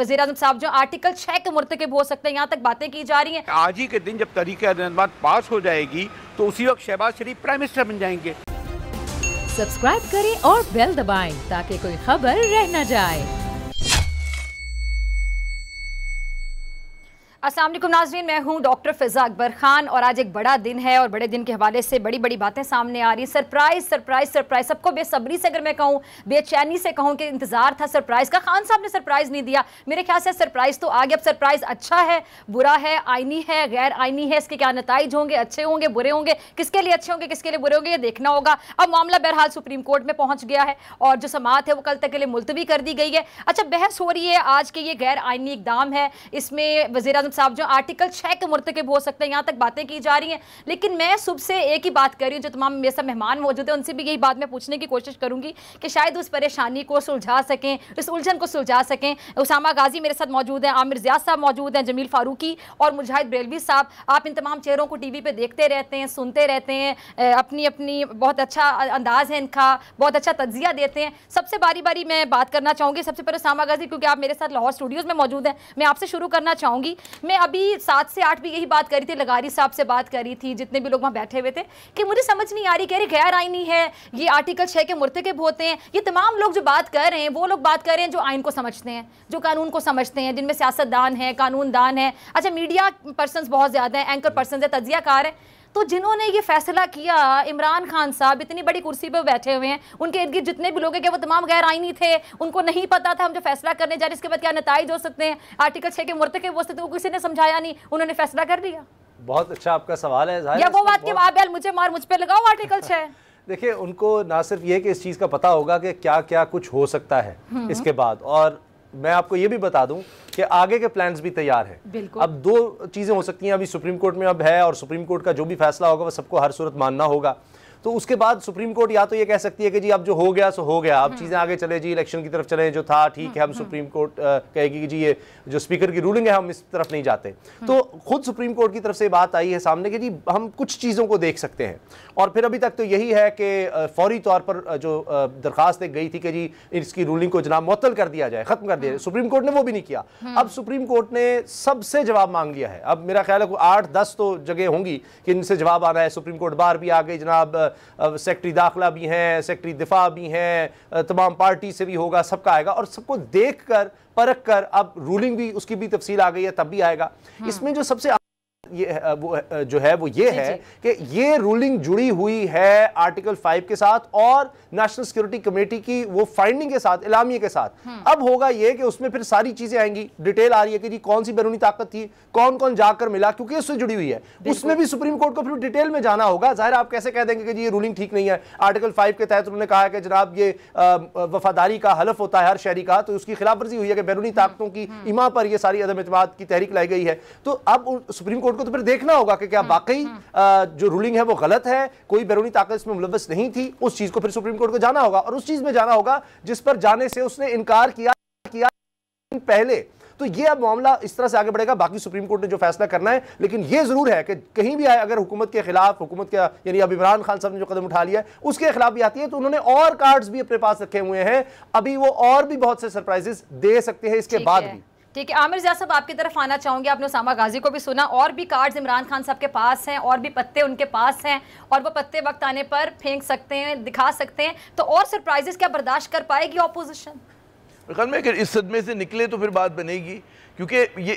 वज़ीर-ए-आज़म साहब जो आर्टिकल 6 के मुर्तकिब हो सकते हैं, यहाँ तक बातें की जा रही हैं। आज ही के दिन जब तहरीक-ए-इंसाफ पास हो जाएगी तो उसी वक्त शहबाज शरीफ प्राइम मिनिस्टर बन जाएंगे। सब्सक्राइब करें और बेल दबाएं ताकि कोई खबर रह न जाए। अस्सलाम वालेकुम नाज़रीन, मैं हूं डॉक्टर फ़िज़ा अकबर खान और आज एक बड़ा दिन है और बड़े दिन के हवाले से बड़ी बड़ी बातें सामने आ रही। सरप्राइज़ सरप्राइज़ सरप्राइज़, सबको बेसब्री से अगर मैं कहूं, बेचैनी से कहूं कि इंतज़ार था सरप्राइज़ का। खान साहब ने सरप्राइज़ नहीं दिया, मेरे ख्याल से सरप्राइज़ तो आ गया। अब सरप्राइज़ अच्छा है, बुरा है, आइनी है, गैर आइनी है, इसके क्या नताइज होंगे, अच्छे होंगे, बुरे होंगे, किसके लिए अच्छे होंगे, किसके लिए बुरे होंगे, ये देखना होगा। अब मामला बहरहाल सुप्रीम कोर्ट में पहुँच गया है और जो समाअत है वो कल तक के लिए मुलतवी कर दी गई है। अच्छा, बहस हो रही है आज के ये गैर आइनी इक़दाम है, इसमें वज़ीर-ए-आज़म साहब जो आर्टिकल 6 के मुर्तकिब हो सकते हैं, यहाँ तक बातें की जा रही हैं। लेकिन मैं सुबह से एक ही बात कर रही हूँ, जो तमाम मेरे साथ मेहमान मौजूद हैं उनसे भी यही बात मैं पूछने की कोशिश करूँगी कि शायद उस परेशानी को सुलझा सकें, इस उलझन को सुलझा सकें। उसामा गाजी मेरे साथ मौजूद हैं, आमिर ज़ियाद साहब मौजूद हैं, जमील फारूकी और मुजाहिद बरेलवी साहब। आप इन तमाम चेहरों को टीवी पे देखते रहते हैं, सुनते रहते हैं, अपनी अपनी बहुत अच्छा अंदाज़ है इनका, बहुत अच्छा तज्जिया देते हैं। सबसे बारी बारी मैं बात करना चाहूँगी, सबसे पहले उसामा गाजी, क्योंकि आप मेरे साथ लाहौर स्टूडियोज़ में मौजूद हैं, मैं आपसे शुरू करना चाहूँगी। मैं अभी 7 से 8 भी यही बात करी थी, लगारी साहब से बात करी थी, जितने भी लोग वहाँ बैठे हुए थे, कि मुझे समझ नहीं आ रही, कह रहे गैर आइनी है, ये आर्टिकल 6 के मुर्तकिब होते हैं। ये तमाम लोग जो बात कर रहे हैं वो लोग बात कर रहे हैं जो आइन को समझते हैं, जो कानून को समझते हैं, जिनमें सियासतदान है, कानूनदान है, अच्छा मीडिया पर्सन्स बहुत ज़्यादा हैं, एंकर पर्सन्स है, तज्जियाकार है। तो जिन्होंने ये फैसला किया, इमरान खान साहब इतनी बड़ी कुर्सी पर बैठे हुए हैं, उनके इर्द गिर्द जितने भी लोग हैं कि वो तमाम गैर आइनी थे, उनको नहीं पता था हम जो फैसला करने जा रहे हैं इसके बाद क्या नताइज हो सकते हैं, आर्टिकल 6 के मुर्तकिब हो सकते हैं, वो किसी ने समझाया नहीं, उन्होंने फैसला कर लिया। बहुत अच्छा आपका सवाल है। या वो बात कि मुझे मार, मुझ पे लगाओ आर्टिकल 6। देखिए, उनको ना सिर्फ ये कि इस चीज़ का पता होगा कि क्या क्या कुछ हो सकता है इसके बाद, और मैं आपको ये भी बता दूं कि आगे के प्लान्स भी तैयार हैं। अब दो चीज़ें हो सकती हैं, अभी सुप्रीम कोर्ट में अब है और सुप्रीम कोर्ट का जो भी फैसला होगा वह सबको हर सूरत मानना होगा। तो उसके बाद सुप्रीम कोर्ट या तो ये कह सकती है कि जी अब जो हो गया सो हो गया, अब चीज़ें आगे चले, जी इलेक्शन की तरफ चले, जो था ठीक है। हम सुप्रीम कोर्ट कहेगी कि जी ये जो स्पीकर की रूलिंग है हम इस तरफ नहीं जाते। तो खुद सुप्रीम कोर्ट की तरफ से बात आई है सामने कि जी हम कुछ चीज़ों को देख सकते हैं, और फिर अभी तक तो यही है कि फौरी तौर पर जो दरख्वास्त एक गई थी कि जी इसकी रूलिंग को जनाब मुअत्तल कर दिया जाए, ख़त्म कर दिया जाए, सुप्रीम कोर्ट ने वो भी नहीं किया। अब सुप्रीम कोर्ट ने सबसे जवाब मांग लिया है। अब मेरा ख्याल है 8-10 तो जगह होंगी कि इनसे जवाब आना है। सुप्रीम कोर्ट बार भी आ गई, जनाब सेक्रेटरी दाखिला भी हैं, सेक्रेटरी दिफा भी हैं, तमाम पार्टी से भी होगा, सबका आएगा, और सबको देख कर परख कर अब रूलिंग भी उसकी भी तफसील आ गई है, तब भी आएगा। इसमें जो सबसे ये वो जो है वो ये है कि ये रूलिंग जुड़ी हुई है आर्टिकल 5 के साथ और नेशनल सिक्योरिटी कमेटी की वो फाइंडिंग के साथ, इलामिये के साथ। अब होगा ये कि उसमें फिर सारी चीजें आएंगी, डिटेल आ रही है कि जी कौन सी बैरूनी ताकत थी, कौन कौन जाकर मिला, क्योंकि उससे जुड़ी हुई है। उसमें भी सुप्रीम कोर्ट को फिर डिटेल में जाना होगा। जाहिर आप कैसे कह देंगे कि जी ये रूलिंग ठीक नहीं है। आर्टिकल 5 के तहत उन्होंने कहा है कि जनाब ये वफादारी का हलफ होता है हर शहरी का, तो उसकी खिलाफ वर्जी हुई है कि बैरूनी ताकतों की इमा पर यह सारी अदम एतमाद की तहरीक लाई गई है। तो अब सुप्रीम कोर्ट को तो फिर देखना होगा कि क्या वाकई जो रूलिंग है वो गलत है, कोई बैरूनी ताकत इसमें मुलव्वस नहीं थी। उस चीज को फिर सुप्रीम कोर्ट को जाना होगा, और उस चीज में जाना होगा जिस पर जाने से उसने इनकार किया पहले। तो ये अब मामला इस तरह से आगे बढ़ेगा। बाकी सुप्रीम कोर्ट ने जो फैसला करना है, लेकिन ये जरूर है कि कहीं भी आए अगर हुकूमत के खिलाफ, हुकूमत के यानी अब इमरान खान साहब ने जो कदम उठा लिया है उसके खिलाफ भी आती है, तो उन्होंने और कार्ड्स भी अपने पास रखे हुए हैं। अभी वो और भी बहुत से सरप्राइजेस दे सकते हैं इसके बाद भी। ठीक है, आमिर ज़ियाद साहब आपकी तरफ आना चाहूँगी। आपने उसामा गाजी को भी सुना, और भी कार्ड्स इमरान खान साहब के पास हैं, और भी पत्ते उनके पास हैं, और वो पत्ते वक्त आने पर फेंक सकते हैं, दिखा सकते हैं। तो और सरप्राइजेस क्या बर्दाश्त कर पाएगी ऑपोजिशन? ख्याल में अगर इस सदमे से निकले तो फिर बात बनेगी, क्योंकि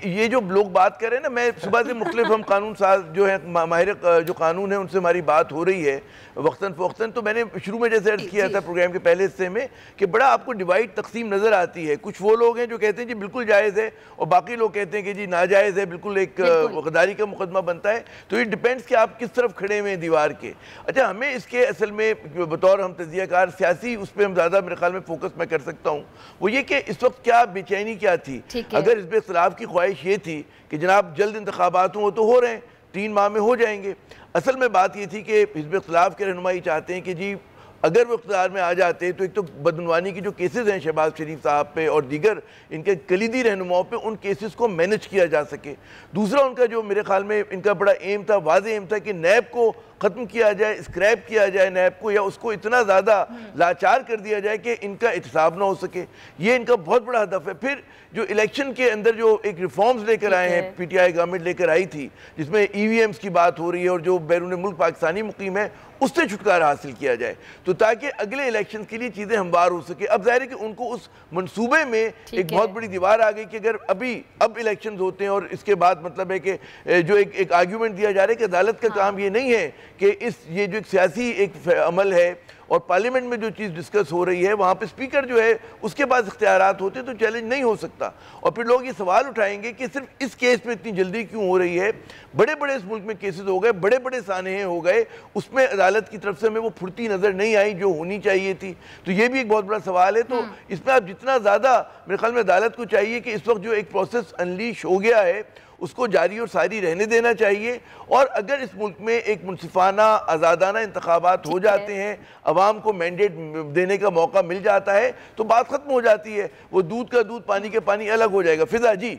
ये जो लोग बात कर रहे हैं ना, मैं सुबह से मुख्तलिफ हम कानून साज जो है, माहिर जो कानून है, उनसे हमारी बात हो रही है वक्तन फ़वक्तन। तो मैंने शुरू में जैसे अर्ज़ किया था प्रोग्राम के पहले हिस्से में कि बड़ा आपको डिवाइड तकसीम नज़र आती है। कुछ वो लोग हैं जो कहते हैं जी बिल्कुल जायज़ है, और बाकी लोग कहते हैं कि जी नाजायज़ है, बिल्कुल एक गद्दारी का मुकदमा बनता है। तो ये डिपेंड्स कि आप किस तरफ खड़े हुए हैं दीवार के। अच्छा, हमें इसके असल में बतौर हम तजियाकार सियासी उस पर हम ज़्यादा मेरे ख्याल में फोकस मैं कर सकता हूँ। वो ये कि इस वक्त क्या बेचैनी क्या थी। अगर इस पर इख्तिलाफ की ख्वाहिश ये थी कि जनाब जल्द इंतखाबात हों, तो हो रहे हैं, 3 माह में हो जाएंगे। असल में बात ये थी कि हिज़्ब इख्तिलाफ के रहनुमा ये चाहते हैं कि जी अगर वो इख्तियार में आ जाते तो एक तो बदनवानी की जो केसेस हैं शहबाज शरीफ साहब पे और दीगर इनके कलीदी रहनुमाओं पे, उन केसेस को मैनेज किया जा सके। दूसरा उनका जो मेरे ख्याल में इनका बड़ा एम था, वाज़ेह एम था कि नैब को ख़त्म किया जाए, स्क्रैप किया जाए नैब को, या उसको इतना ज़्यादा लाचार कर दिया जाए कि इनका एहतसाब ना हो सके। ये इनका बहुत बड़ा हदफ है। फिर जो इलेक्शन के अंदर जो एक रिफॉर्म्स लेकर आए हैं, पीटीआई गवर्नमेंट लेकर आई थी, जिसमें ईवीएम्स की बात हो रही है और जो बैरून मुल्क पाकिस्तानी मुकीम है उससे छुटकारा हासिल किया जाए, तो ताकि अगले इलेक्शन के लिए चीज़ें हमवार हो सके। अब जाहिर है कि उनको उस मंसूबे में एक बहुत बड़ी दीवार आ गई कि अगर अब इलेक्शन होते हैं और इसके बाद मतलब है कि जो एक आर्ग्यूमेंट दिया जा रहा है कि अदालत का काम ये नहीं है कि ये जो एक सियासी एक अमल है और पार्लियामेंट में जो चीज़ डिस्कस हो रही है वहाँ पे स्पीकर जो है उसके पास इख्तियारात होते तो चैलेंज नहीं हो सकता। और फिर लोग ये सवाल उठाएंगे कि सिर्फ इस केस पे इतनी जल्दी क्यों हो रही है, बड़े बड़े इस मुल्क में केसेस हो गए, बड़े बड़े सानहे हो गए, उसमें अदालत की तरफ से हमें वो फुर्ती नज़र नहीं आई जो होनी चाहिए थी। तो ये भी एक बहुत बड़ा सवाल है। तो इसमें आप जितना ज़्यादा मेरे ख्याल में अदालत को चाहिए कि इस वक्त जो एक प्रोसेस अनलीश हो गया है उसको जारी और सारी रहने देना चाहिए। और अगर इस मुल्क में एक मुनसिफाना आज़ादाना इंतखाबात हो जाते हैं, अवाम को मैंडेट देने का मौका मिल जाता है, तो बात ख़त्म हो जाती है। वो दूध का दूध पानी के पानी अलग हो जाएगा। फिजा जी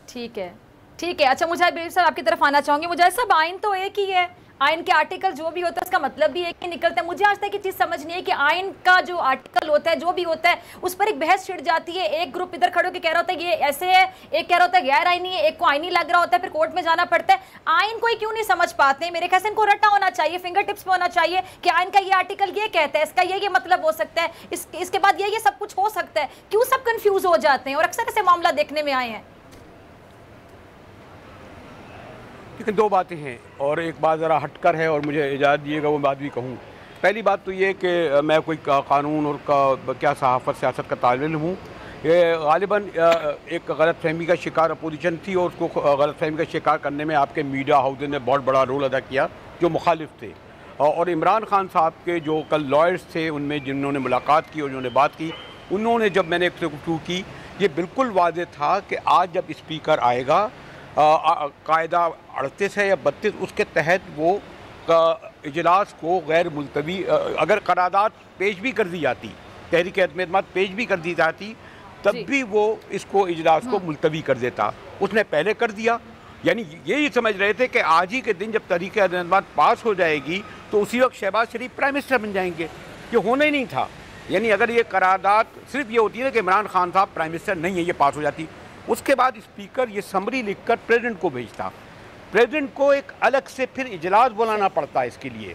ठीक है, ठीक है। अच्छा मुजाहिद बेग साहब आपकी तरफ आना चाहूँगी। मुजाहिद साहब आइन तो एक ही है, आइन के आर्टिकल जो भी होता है उसका मतलब भी एक ही निकलता है। मुझे आज तक ये चीज़ समझ नहीं है कि आइन का जो आर्टिकल होता है जो भी होता है उस पर एक बहस छिड़ जाती है। एक ग्रुप इधर खड़े होकर कह रहा होता है ये ऐसे है, एक कह रहा होता है गैर आइनी है, एक को आइनी लग रहा होता है, फिर कोर्ट में जाना पड़ता है। आइन को ही क्यों नहीं समझ पाते? मेरे ख्याल से इनको रटा होना चाहिए, फिंगर टिप्स पे होना चाहिए कि आइन का ये आर्टिकल ये कहता है, इसका ये मतलब हो सकता है, इसके बाद ये सब कुछ हो सकता है। क्यों सब कंफ्यूज हो जाते हैं और अक्सर ऐसे मामला देखने में आए हैं? लेकिन दो बातें हैं और एक बात ज़रा हटकर है और मुझे इजाज़त दिएगा वो बात भी कहूँ। पहली बात तो ये कि मैं कोई कानून और क्या सहाफ़त सियासत का तालिब इल्म हूँ। ये गालिबन एक गलत फहमी का शिकार अपोजिशन थी और उसको गलत फहमी का शिकार करने में आपके मीडिया हाउस ने बहुत बड़ा रोल अदा किया जो मुखालिफ थे। और इमरान खान साहब के जो कल लॉयर्स थे उनमें जिन्होंने मुलाकात की और उन्होंने बात की, उन्होंने जब मैंने एक गुफ्तगू की, ये बिल्कुल वाज़ेह था कि आज जब स्पीकर आएगा कायदा 38 है या 32 उसके तहत वो इजलास को गैर मुलतवी अगर करारदाद पेश भी कर दी जाती, तहरीक एतमाद पेश भी कर दी जाती, तब भी वो इसको इजलास को मुलतवी कर देता। उसने पहले कर दिया। यानी यही समझ रहे थे कि आज ही के दिन जब तहरीक एतमाद पास हो जाएगी तो उसी वक्त शहबाज शरीफ प्राइम मिनिस्टर बन जाएंगे। ये होना ही नहीं था। यानी अगर ये करारदाद सिर्फ ये होती है ना कि इमरान खान साहब प्राइम मिनिस्टर नहीं है, ये पास हो जाती, उसके बाद स्पीकर ये समरी लिखकर प्रेसिडेंट को भेजता। प्रेसिडेंट को एक अलग से फिर इजलास बुलाना पड़ता है इसके लिए।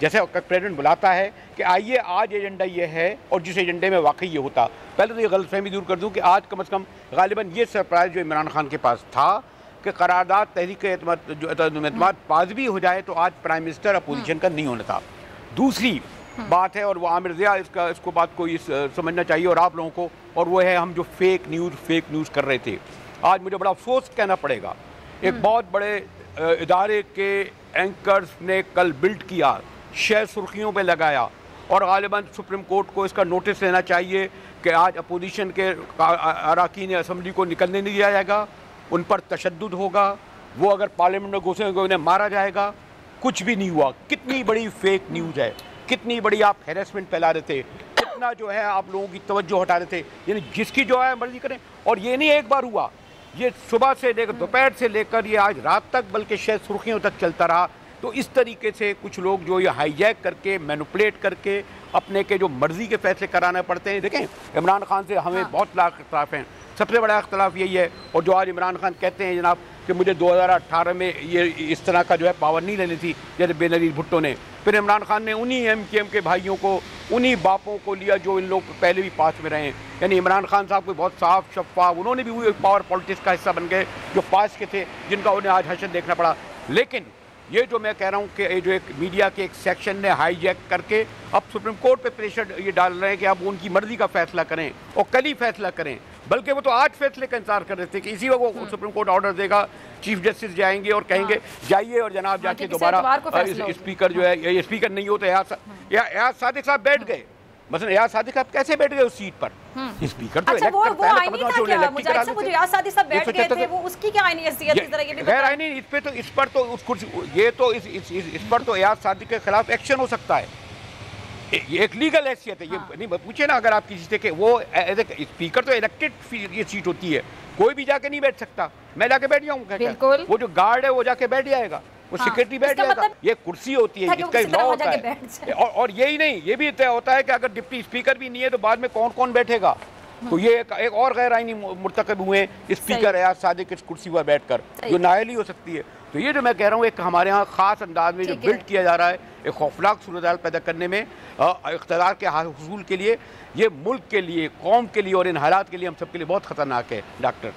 जैसे प्रेसिडेंट बुलाता है कि आइए आज एजेंडा ये है और जिस एजेंडे में वाकई ये होता। पहले तो ये गलतफहमी दूर कर दूं कि आज कम से कम गालिबन ये सरप्राइज़ जो इमरान खान के पास था कि करारदाद तहरीक एतमाद पास भी हो जाए तो आज प्राइम मिनिस्टर अपोजिशन का नहीं होना था। दूसरी बात है और वो आमिर ज़िया इसको बात को समझना चाहिए और आप लोगों को, और वो है हम जो फेक न्यूज़ कर रहे थे। आज मुझे बड़ा अफसोस कहना पड़ेगा, एक बहुत बड़े इदारे के एंकर्स ने कल बिल्ड किया, शहर सुर्खियों पे लगाया और गालिबन सुप्रीम कोर्ट को इसका नोटिस लेना चाहिए कि आज अपोजिशन के अरकान असम्बली को निकलने नहीं दिया जाएगा, उन पर तशद्दुद होगा, वो अगर पार्लियामेंट में घुसेंगे उन्हें मारा जाएगा। कुछ भी नहीं हुआ। कितनी बड़ी फेक न्यूज़ है, कितनी बड़ी आप हैरेसमेंट फैला रहे थे, कितना जो है आप लोगों की तवज्जो हटा रहे थे। यानी जिसकी जो है मर्जी करें। और ये नहीं एक बार हुआ, ये सुबह से लेकर दोपहर से लेकर ये आज रात तक बल्कि शायद सुर्खियों तक चलता रहा। तो इस तरीके से कुछ लोग जो ये हाईजैक करके मैनिपुलेट करके अपने के जो मर्जी के फैसले कराने पड़ते हैं। देखें इमरान खान से हमें बहुत लाख इख्तलाफ हैं, सबसे बड़ा इख्तलाफ यही है। और जो आज इमरान खान कहते हैं जनाब कि मुझे 2018 में ये इस तरह का जो है पावर नहीं लेनी थी जैसे बेनज़ीर भुट्टो ने, फिर इमरान खान ने उन्हीं MKM के भाइयों को, उन्हीं बापों को लिया जो इन लोग पहले भी पास में रहे हैं। यानी इमरान खान साहब को बहुत साफ शफाफ, उन्होंने भी वही पावर पॉलिटिक्स का हिस्सा बन गए जो पास के थे, जिनका उन्हें आज हशर देखना पड़ा। लेकिन ये जो मैं कह रहा हूँ कि जो एक मीडिया के एक सेक्शन ने हाईजैक करके अब सुप्रीम कोर्ट पे प्रेशर ये डाल रहे हैं कि अब उनकी मर्जी का फैसला करें और कल ही फैसला करें, बल्कि वो तो आज फैसले का इंतजार कर रहे थे कि इसी वक्त वो सुप्रीम कोर्ट ऑर्डर देगा, चीफ जस्टिस जाएंगे और कहेंगे जाइए और जनाब जाके दोबारा स्पीकर जो है, ये स्पीकर नहीं होता एयाज सादिक साहब बैठ गए। मसलन एयाज सादिक साहब कैसे बैठ गए उस सीट पर? स्पीकर तो अच्छा, वो आईनी था क्या? मुझे एयाज सादिक साहब बैठ गए थे, वो उसकी क्या आईनी हैसियत थी? जरा ये भी गैर आईनी इस पर तो उस पर तो एयाज सादिक के खिलाफ एक्शन हो सकता है। ये एक लीगल हैसियत है। ये नहीं पूछे ना अगर आप किसी से कि वो एज ए स्पीकर तो इलेक्टेड ये सीट होती है, कोई भी जाके नहीं बैठ सकता। मैं जाके बैठ जाऊंगा, वो जो गार्ड है वो जाके बैठ जाएगा, वो सिक्योरिटी बैठ जाएगा। ये कुर्सी होती है, इसका एक लॉ होता है। और यही नहीं, ये भी तय होता है कि अगर डिप्टी स्पीकर भी नहीं है तो बाद में कौन कौन बैठेगा। तो ये एक और गैर आईनी मुर्तकब हुए स्पीकर एयाज सादिक इस कुर्सी पर बैठकर, जो नाअहली हो सकती है। तो ये जो मैं कह रहा हूँ एक हमारे यहाँ खास अंदाज में जो बिल्ड किया जा रहा है एक खौफनाक सूरत पैदा करने में, इक़्तिदार के हुसूल के लिए, ये मुल्क के लिए, कौम के लिए और इन हालात के लिए हम सब के लिए बहुत ख़तरनाक है। डॉक्टर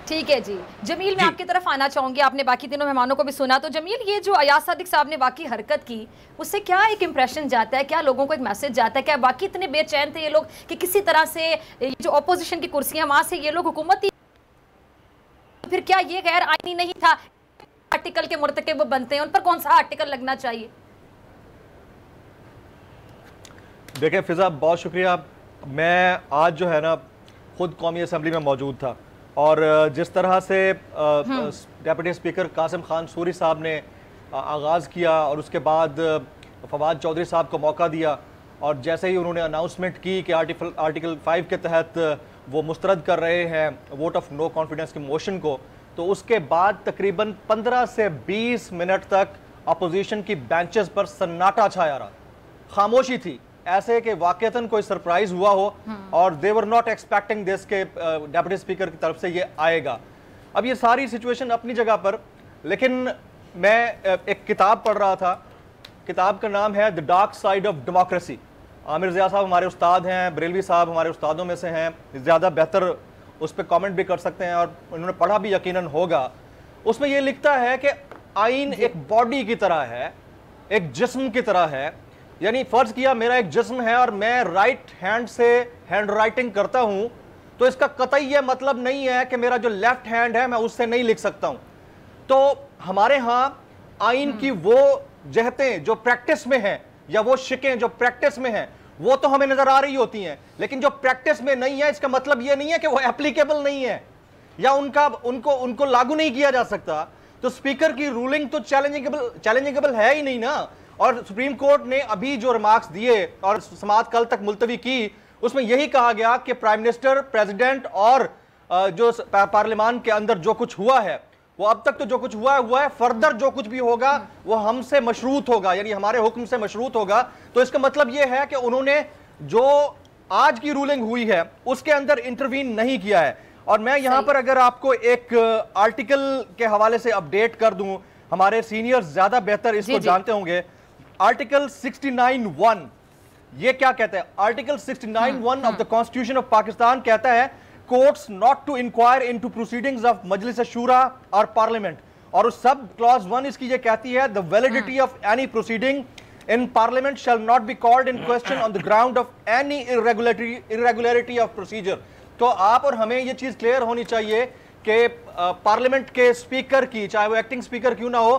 ठीक है जी। जमील, मैं आपकी तरफ आना चाहूंगी, आपने बाकी तीनों मेहमानों को भी सुना, तो जमील ये जो अयाज सादिक साहब ने बाकी हरकत की उससे क्या एक इंप्रेशन जाता है, क्या लोगों को एक मैसेज जाता है, क्या बाकी इतने बेचैन थे ये लोग कि किसी तरह से जो अपोजिशन की कुर्सियां वहां से ये लोग हुकूमत ही, फिर क्या ये गैर आईनी नहीं था? आर्टिकल के मुर्तकिब बनते हैं, उन पर कौन सा आर्टिकल लगना चाहिए? देखिए फिजा, बहुत शुक्रिया। मैं आज जो है ना खुद कौमी असम्बली में मौजूद था और जिस तरह से डेप्यूटी स्पीकर कासिम खान सूरी साहब ने आगाज़ किया और उसके बाद फवाद चौधरी साहब को मौका दिया और जैसे ही उन्होंने अनाउंसमेंट की कि आर्टिकल 5 के तहत वो मुस्तरद कर रहे हैं वोट ऑफ नो कॉन्फिडेंस की मोशन को, तो उसके बाद तकरीबन 15 से 20 मिनट तक अपोजिशन की बेंचेस पर सन्नाटा छाया रहा, खामोशी थी, ऐसे कि वाकईतन कोई सरप्राइज हुआ हो और दे वर नॉट एक्सपेक्टिंग दिस के डेप्यूटी स्पीकर की तरफ से ये आएगा। अब ये सारी सिचुएशन अपनी जगह पर, लेकिन मैं एक किताब पढ़ रहा था, किताब का नाम है the dark side of democracy. Aamir Zia साहब हमारे उस्ताद हैं, बरेलवी साहब हमारे उस्तादों में से हैं, ज़्यादा बेहतर उस पर कमेंट भी कर सकते हैं और उन्होंने पढ़ा भी यकीनन होगा। उसमें ये लिखता है कि आइन एक बॉडी की तरह है, एक जिस्म की तरह है। यानी फर्ज किया मेरा एक जिस्म है और मैं राइट हैंड से हैंड राइटिंग करता हूं, तो इसका कतई यह मतलब नहीं है कि मेरा जो लेफ्ट हैंड है मैं उससे नहीं लिख सकता हूं। तो हमारे यहां आइन की वो जहतें जो प्रैक्टिस में हैं या वो शिकें जो प्रैक्टिस में हैं वो तो हमें नजर आ रही होती हैं, लेकिन जो प्रैक्टिस में नहीं है इसका मतलब यह नहीं है कि वो एप्लीकेबल नहीं है या उनको लागू नहीं किया जा सकता। तो स्पीकर की रूलिंग तो चैलेंजेबल है ही नहीं ना। और सुप्रीम कोर्ट ने अभी जो रिमार्क्स दिए और समाअत कल तक मुलतवी की, उसमें यही कहा गया कि प्राइम मिनिस्टर, प्रेसिडेंट और जो पार्लियामान के अंदर जो कुछ हुआ है वो अब तक तो जो कुछ हुआ है, फर्दर जो कुछ भी होगा वो हमसे मशरूत होगा, यानी हमारे हुक्म से मशरूत होगा। तो इसका मतलब यह है कि उन्होंने जो आज की रूलिंग हुई है उसके अंदर इंटरवीन नहीं किया है। और मैं यहां पर अगर आपको एक आर्टिकल के हवाले से अपडेट कर दूं, हमारे सीनियर्स ज्यादा बेहतर इसको जानते होंगे। आर्टिकल 69(1) ये क्या कहता है? Article 69(1) of the constitution of Pakistan कहता है courts not to inquire into proceedings of Majlis Shura और पार्लियामेंट। और सब क्लॉज 1 इसकी ये कहती है the validity of any proceeding in parliament shall not be called in question on the ground of any irregularity of procedure। तो आप और हमें ये चीज क्लियर होनी चाहिए कि पार्लियामेंट के स्पीकर की, चाहे वो एक्टिंग स्पीकर क्यों ना हो,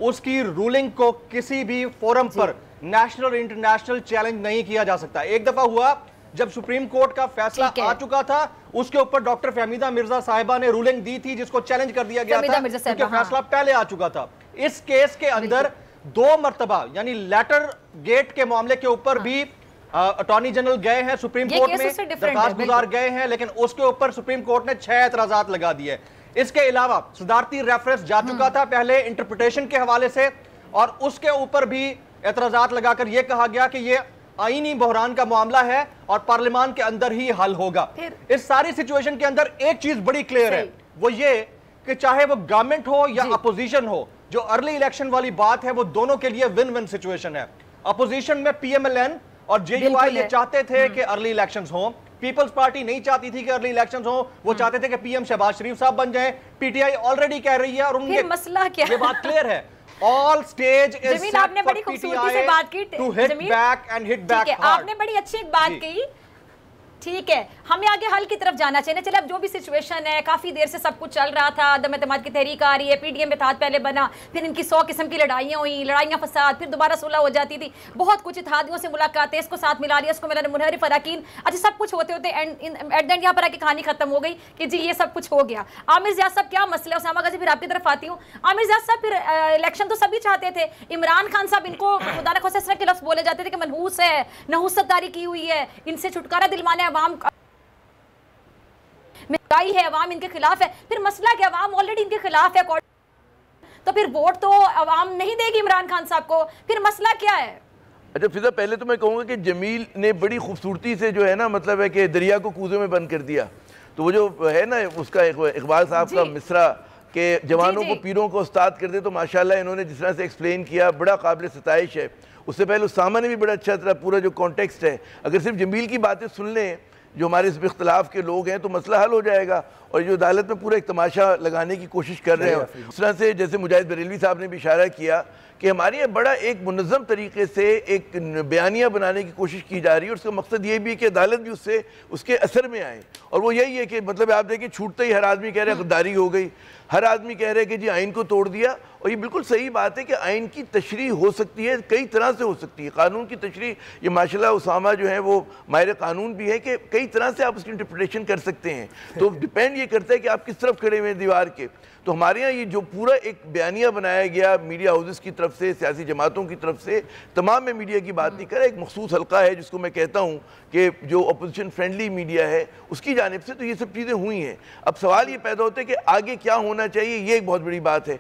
उसकी रूलिंग को किसी भी फोरम पर नेशनल और इंटरनेशनल चैलेंज नहीं किया जा सकता। एक दफा हुआ जब सुप्रीम कोर्ट का फैसला आ चुका था, उसके ऊपर डॉक्टर फहमीदा मिर्जा साहिबा ने रूलिंग दी थी जिसको चैलेंज कर दिया गया था क्योंकि फैसला पहले आ चुका था। इस केस के अंदर 2 मरतबा यानी लेटर गेट के मामले के ऊपर भी अटॉर्नी जनरल गए हैं सुप्रीम कोर्ट में, दरखास्त गुजार गए हैं, लेकिन उसके ऊपर सुप्रीम कोर्ट ने 6 एतराजात लगा दिए। इसके अलावा सदारती रेफरेंस जा चुका था पहले इंटरप्रिटेशन के हवाले से और उसके ऊपर भी एतराजात लगाकर यह कहा गया कि यह आईनी बहरान का मामला है और पार्लियामान के अंदर ही हल होगा। इस सारी सिचुएशन के अंदर एक चीज बड़ी क्लियर है, वो ये कि चाहे वो गवर्नमेंट हो या अपोजिशन हो, जो अर्ली इलेक्शन वाली बात है वो दोनों के लिए विन विन सिचुएशन है। अपोजिशन में पीएमएलएन और जेयूआई ये चाहते थे कि अर्ली इलेक्शंस हो, पीपल्स पार्टी नहीं चाहती थी कि अर्ली इलेक्शंस हो, वो चाहते थे कि पीएम शहबाज शरीफ साहब बन जाएं। पीटीआई ऑलरेडी कह रही है और उनके मसला क्या ये बात क्लियर है, ऑल स्टेज इज सेट आपने बड़ी खूबसूरती से बात की to hit back and hit back hard. आपने बड़ी अच्छी एक बात कही ठीक है, हमें आगे हल की तरफ जाना चाहिए। चले अब जो भी सिचुएशन है, काफ़ी देर से सब कुछ चल रहा था, अदम एतमाद की तहरीक आ रही है, PDM में इत्तेहाद पहले बना, फिर इनकी 100 किस्म की लड़ाइयाँ हुई, लड़ाइयाँ फसाद, फिर दोबारा सुलह हो जाती थी, बहुत कुछ इत्तेहादियों से मुलाकातें, इसको साथ मिला लिया, इसको मिला मुनहरिफ अरकान। अच्छा, सब कुछ होते होते एट द एंड यहाँ पर आके कहानी खत्म हो गई कि जी ये सब कुछ हो गया। आमिर ज़िया साहब क्या मसला है? उसामा गाजी, फिर आपकी तरफ आती हूँ। आमिर ज़िया साहब, फिर इलेक्शन तो सभी चाहते थे, इमरान खान साहब इनको खुदा न खास्ता इस तरह के लफ्ज़ बोले जाते थे कि मनहूस है, नहुसतदारी की हुई है, इनसे छुटकारा दिलवाना है, अवाम महंगाई है, अवाम इनके खिलाफ है। फिर मसला क्या, अवाम ऑलरेडी इनके खिलाफ है, तो फिर वोट तो अवाम नहीं देगी इमरान खान साहब को, फिर मसला क्या है? अच्छा फिजा, पहले तो मैं कहूँगा कि जमील ने बड़ी खूबसूरती से जो है ना, मतलब है कि दरिया को कूजे में बंद कर दिया। तो वो जो है ना उसका इकबाल साहब का मिसरा कि जवानों को पीरों को उस्ताद कर दे, तो माशाल्लाह इन्होंने जिस तरह से एक्सप्लेन किया बड़ा काबिल सताइश है। उससे पहले उसामा ने भी बड़ा अच्छा तरह पूरा जो कॉन्टेक्स्ट है, अगर सिर्फ जमील की बातें सुन लें जो हमारे इस इख्तलाफ के लोग हैं तो मसला हल हो जाएगा। और जो अदालत में पूरा एक तमाशा लगाने की कोशिश कर रहे हैं, इस तरह से जैसे मुजाहिद बरेलवी साहब ने भी इशारा किया कि हमारे यहाँ बड़ा एक मुनज़्ज़म तरीके से एक बयानिया बनाने की कोशिश की जा रही है, और उसका मकसद ये भी है कि अदालत भी उससे उसके असर में आए। और वो यही है कि मतलब आप देखिए, छूटते ही हर आदमी कह रहा है गद्दारी हो गई, हर आदमी कह रहे हैं कि जी आइन को तोड़ दिया। और ये बिल्कुल सही बात है कि आइन की तशरीह हो सकती है, कई तरह से हो सकती है। कानून की तशरीह, ये माशाल्लाह उसामा जो है वो माहिर कानून भी है कि कई तरह से आप उसकी इंटरप्रिटेशन कर सकते हैं। तो डिपेंड ये करता है कि आप किस तरफ खड़े हुए हैं दीवार के। तो हमारे यहाँ ये जो पूरा एक बयानिया बनाया गया मीडिया हाउसेस की तरफ से, सियासी जमातों की तरफ से, तमाम में मीडिया की बात नहीं कर रहा, एक मखसूस हल्का है जिसको मैं कहता हूँ कि जो अपोजिशन फ्रेंडली मीडिया है उसकी जानिब से, तो ये सब चीज़ें हुई हैं। अब सवाल ये पैदा होता है कि आगे क्या होना चाहिए, ये एक बहुत बड़ी बात है।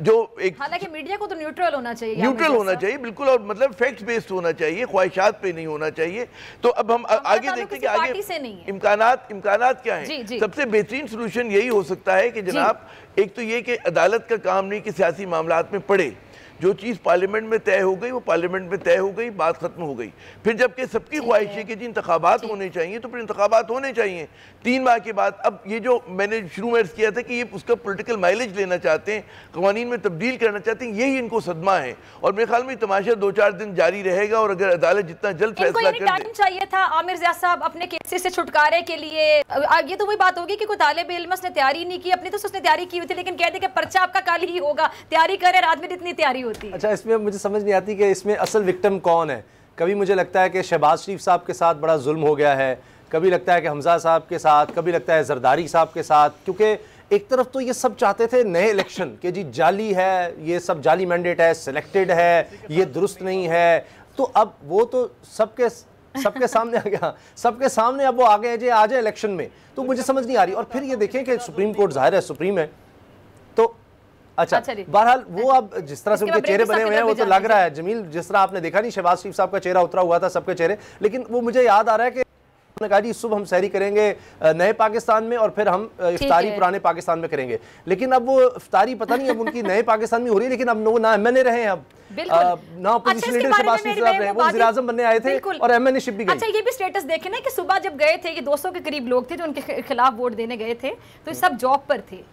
जो एक हालांकि मीडिया को तो न्यूट्रल होना चाहिए, न्यूट्रल होना चाहिए बिल्कुल, और मतलब फैक्ट बेस्ड होना चाहिए, ख्वाहिशात पे नहीं होना चाहिए। तो अब हम आगे देखते हैं कि आगे इम्कानात क्या है। सबसे बेहतरीन सोल्यूशन यही हो सकता है कि जनाब, एक तो ये कि अदालत का काम नहीं कि सियासी मामलात में पड़े, जो चीज़ पार्लियामेंट में तय हो गई वो पार्लियामेंट में तय हो गई, बात खत्म हो गई। फिर जबकि सबकी ख्वाहिश है कि जी इंतखाबात होने चाहिए, तो फिर इंतखाबात होने चाहिए 3 माह के बाद। अब ये जो मैंने शुरू में किया था कि ये उसका पॉलिटिकल माइलेज लेना चाहते हैं, कवानीन में तब्दील करना चाहते हैं, यही इनको सदमा है। और मेरे ख्याल में तमाशा 2-4 दिन जारी रहेगा, और अगर अदालत जितना जल्द फैसला कर दे। चाहिए था आमिर ज़िया साहब अपने केसेस से छुटकारे के लिए। ये तो वही बात होगी कि कोई तालिब इल्म उसने तैयारी नहीं की, अपनी तो उसने तैयारी की हुई थी, लेकिन कह दे कि पर्चा आपका कल ही होगा, तैयारी करे, रात में इतनी तैयारी होती है। अच्छा, इसमें मुझे समझ नहीं आती कि इसमें असल विक्टिम कौन है। कभी मुझे लगता है कि शहबाज शरीफ साहब के साथ बड़ा जुल्म हो गया है, कभी लगता है कि हमजा साहब के साथ, कभी लगता है जरदारी साहब के साथ, क्योंकि एक तरफ तो ये सब चाहते थे नए इलेक्शन के जी जाली है, ये सब जाली मैंडेट है, सिलेक्टेड है, ये दुरुस्त नहीं है। तो अब वो तो सबके सामने आ गया, सबके सामने अब वो आ गए जी आ जाए इलेक्शन में। तो मुझे समझ नहीं आ रही। और फिर ये देखें कि सुप्रीम कोर्ट ज़ाहिर है सुप्रीम है, तो अच्छा बहरहाल वो अब जिस तरह से उनके चेहरे बने हुए हैं वो तो लग रहा है, जमील जिस तरह आपने देखा नहीं शहबाज शरीफ साहब का चेहरा उतरा हुआ था, सबके चेहरे, लेकिन वो मुझे याद आ रहा है कि उन्होंने कहा जी सुबह हम सहरी करेंगे नए पाकिस्तान में और फिर हम इफ्तारी पुराने पाकिस्तान में करेंगे। लेकिन अब वो इफ्तारी पता नहीं अब उनकी नए पाकिस्तान में हो रही है, लेकिन अब वो ना MNA रहे हैं, अब ना अपोजिशन लीडर शहबाज शरीफ साहब रहे, वो वज़ीर-ए-आज़म बनने आए थे और MNA शिप भी गई। अच्छा, ये भी स्टेटस देखे ना कि सुबह जब गए थे, ये 200 के करीब लोग थे जो उनके खिलाफ वोट देने गए थे, तो सब जॉब पर थे,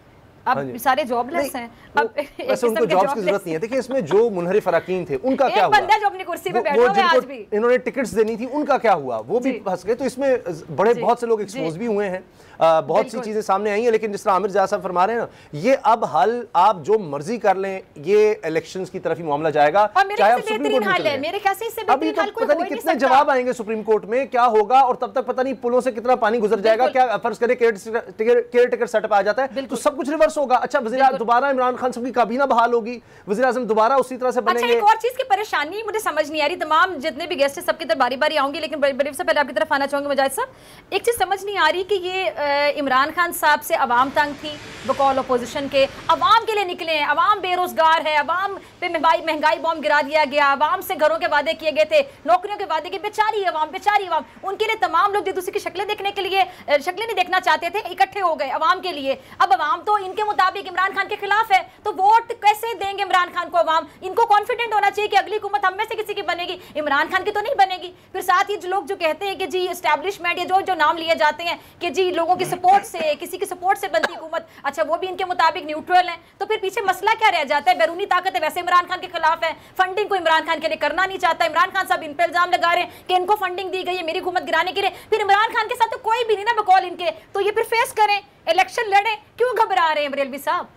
अब सारे जॉबलेस हैं। अब वैसे उनको जॉब्स की जरूरत नहीं है। देखिए इसमें जो मुनहरिफ अरकान थे उनका क्या हुआ, बंदा जो अपनी कुर्सी पे बैठा हुआ है आज भी, इन्होंने टिकट्स देनी थी, उनका क्या हुआ, वो भी फंस गए। तो इसमें बड़े बहुत से लोग एक्सपोज भी हुए हैं, बहुत सी चीजें सामने आई हैं। लेकिन जिस तरह आमिर ज़िया साहब फरमा रहे हैं ना, ये अब हल आप जो मर्जी कर लें, ये इलेक्शंस की तरफ ही मामला जाएगा, चाहे आप सुप्रीम कोर्ट में चले। मेरे ख्याल से इससे बेहतरीन हल कोई हो ही नहीं सकता। कितने जवाब आएंगे सुप्रीम कोर्ट में, क्या होगा, और तब तक पता नहीं पुलों से कितना पानी गुजर जाएगा। क्या फर्ज करें केयर टेकर सेटअप आ जाता है तो सब कुछ रिवर्स होगा। अच्छा, वज़ीर दोबारा इमरान खान साहब की काबीना बहाल होगी, वज़ीर-ए-आज़म दोबारा उसी तरह से बनेंगे। अच्छा, एक और चीज की परेशानी मुझे समझ नहीं आ रही, तमाम जितने भी गेस्ट हैं सबकी तरफ बारी बारी आऊंगी, लेकिन बरीफ से पहले आपकी तरफ आना चाहूंगी मुजाहिद साहब। एक चीज समझ नहीं आ रही कि ये इमरान खान साहब से अवाम तंग थी बकौल अपोजिशन के, अवाम के लिए निकले हैं, अवाम बेरोजगार है, अवाम पे महंगाई बॉम्ब गिरा दिया गया, अवाम से घरों के वादे किए गए थे, नौकरियों के वादे किए, बेचारी अवाम, उनके लिए तमाम लोग एक दूसरे की शक्लें देखने के लिए शक्लें नहीं देखना चाहते थे, इकट्ठे हो गए अवाम के लिए। अब अवाम तो इनके मुताबिक इमरान खान के खिलाफ है, तो वोट कैसे देंगे इमरान खान को अवाम? इनको कॉन्फिडेंट होना चाहिए कि अगली हुकूमत हम में से किसी की बनेगी, इमरान खान की तो नहीं बनेगी। फिर साथ ही जो लोग जो कहते हैं कि जी एस्टैब्लिशमेंट या जो नाम लिए जाते हैं कि जी लोगों लोगों की सपोर्ट से, किसी की सपोर्ट से बनती हुकूमत, अच्छा वो भी इनके मुताबिक न्यूट्रल है, तो फिर पीछे मसला क्या रह जाता है? बैरूनी ताकत वैसे इमरान खान के खिलाफ है, फंडिंग को इमरान खान के लिए करना नहीं चाहता, इमरान खान साहब इन पर इल्जाम लगा रहे हैं कि इनको फंडिंग दी गई है मेरी हुकूमत गिराने के लिए, फिर इमरान खान के साथ तो कोई भी नहीं ना बकौल इनके, तो ये फिर फेस करें, इलेक्शन लड़ें, क्यों घबरा रहे हैं बरेलवी साहब?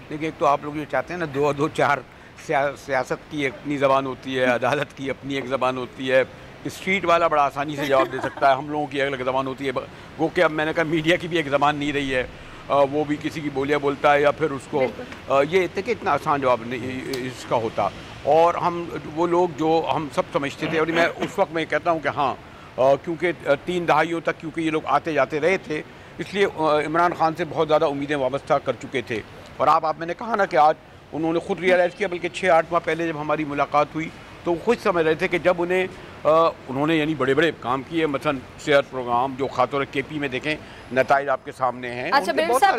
देखिए, एक तो आप लोग जो चाहते हैं ना, दो चार सियासत की अपनी ज़बान होती है, अदालत की अपनी एक ज़बान होती है, स्ट्रीट वाला बड़ा आसानी से जवाब दे सकता है, हम लोगों की अलग ज़बान होती है। वो कि अब मैंने कहा मीडिया की भी एक ज़बान नहीं रही है, वो भी किसी की बोलियाँ बोलता है या फिर उसको ये कि इतना आसान जवाब नहीं इसका होता। और हम वो लोग जो हम सब समझते थे, और मैं उस वक्त मैं कहता हूँ कि हाँ, क्योंकि 3 दहाइयों तक क्योंकि ये लोग आते जाते रहे थे, इसलिए इमरान खान से बहुत ज़्यादा उम्मीदें वाबस्ता कर चुके थे। और आप मैंने कहा ना कि आज उन्होंने ख़ुद रियलाइज़ किया, बल्कि 6-8 माह पहले जब हमारी मुलाकात हुई तो खुद समझ रहे थे कि जब उन्होंने यानी बड़े बड़े काम किए, मसलन सेहत प्रोग्राम जो खासतौर केपी में देखें नताइज आपके सामने हैं। अच्छा फैसल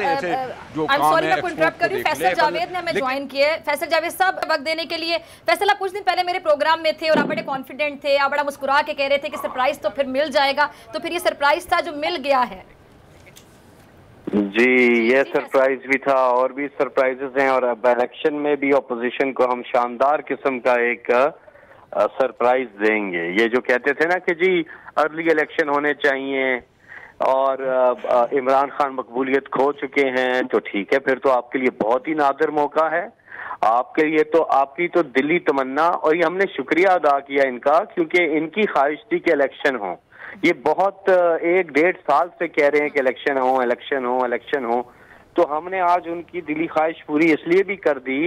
जावेद ने हमें ज्वाइन किए। फैसल जावेद साहब, वक्त देने के लिए। फैसल, आप कुछ दिन पहले मेरे प्रोग्राम में थे और आप बड़े कॉन्फिडेंट थे, आप बड़ा मुस्कुरा के कह रहे थे कि सरप्राइज तो फिर मिल जाएगा, तो फिर ये सरप्राइज था जो मिल गया है। जी, ये सरप्राइज भी था और भी सरप्राइजेस हैं, और अब इलेक्शन में भी अपोजिशन को हम शानदार किस्म का एक सरप्राइज देंगे। ये जो कहते थे ना कि जी अर्ली इलेक्शन होने चाहिए और इमरान खान मकबूलियत खो चुके हैं, तो ठीक है, फिर तो आपके लिए बहुत ही नादिर मौका है, आपके लिए तो आपकी तो दिली तमन्ना। और ये हमने शुक्रिया अदा किया इनका, क्योंकि इनकी ख्वाहिश थी कि इलेक्शन हो। ये बहुत 1-1.5 साल से कह रहे हैं कि इलेक्शन हो, इलेक्शन हो, इलेक्शन हो। तो हमने आज उनकी दिली ख्वाहिश पूरी इसलिए भी कर दी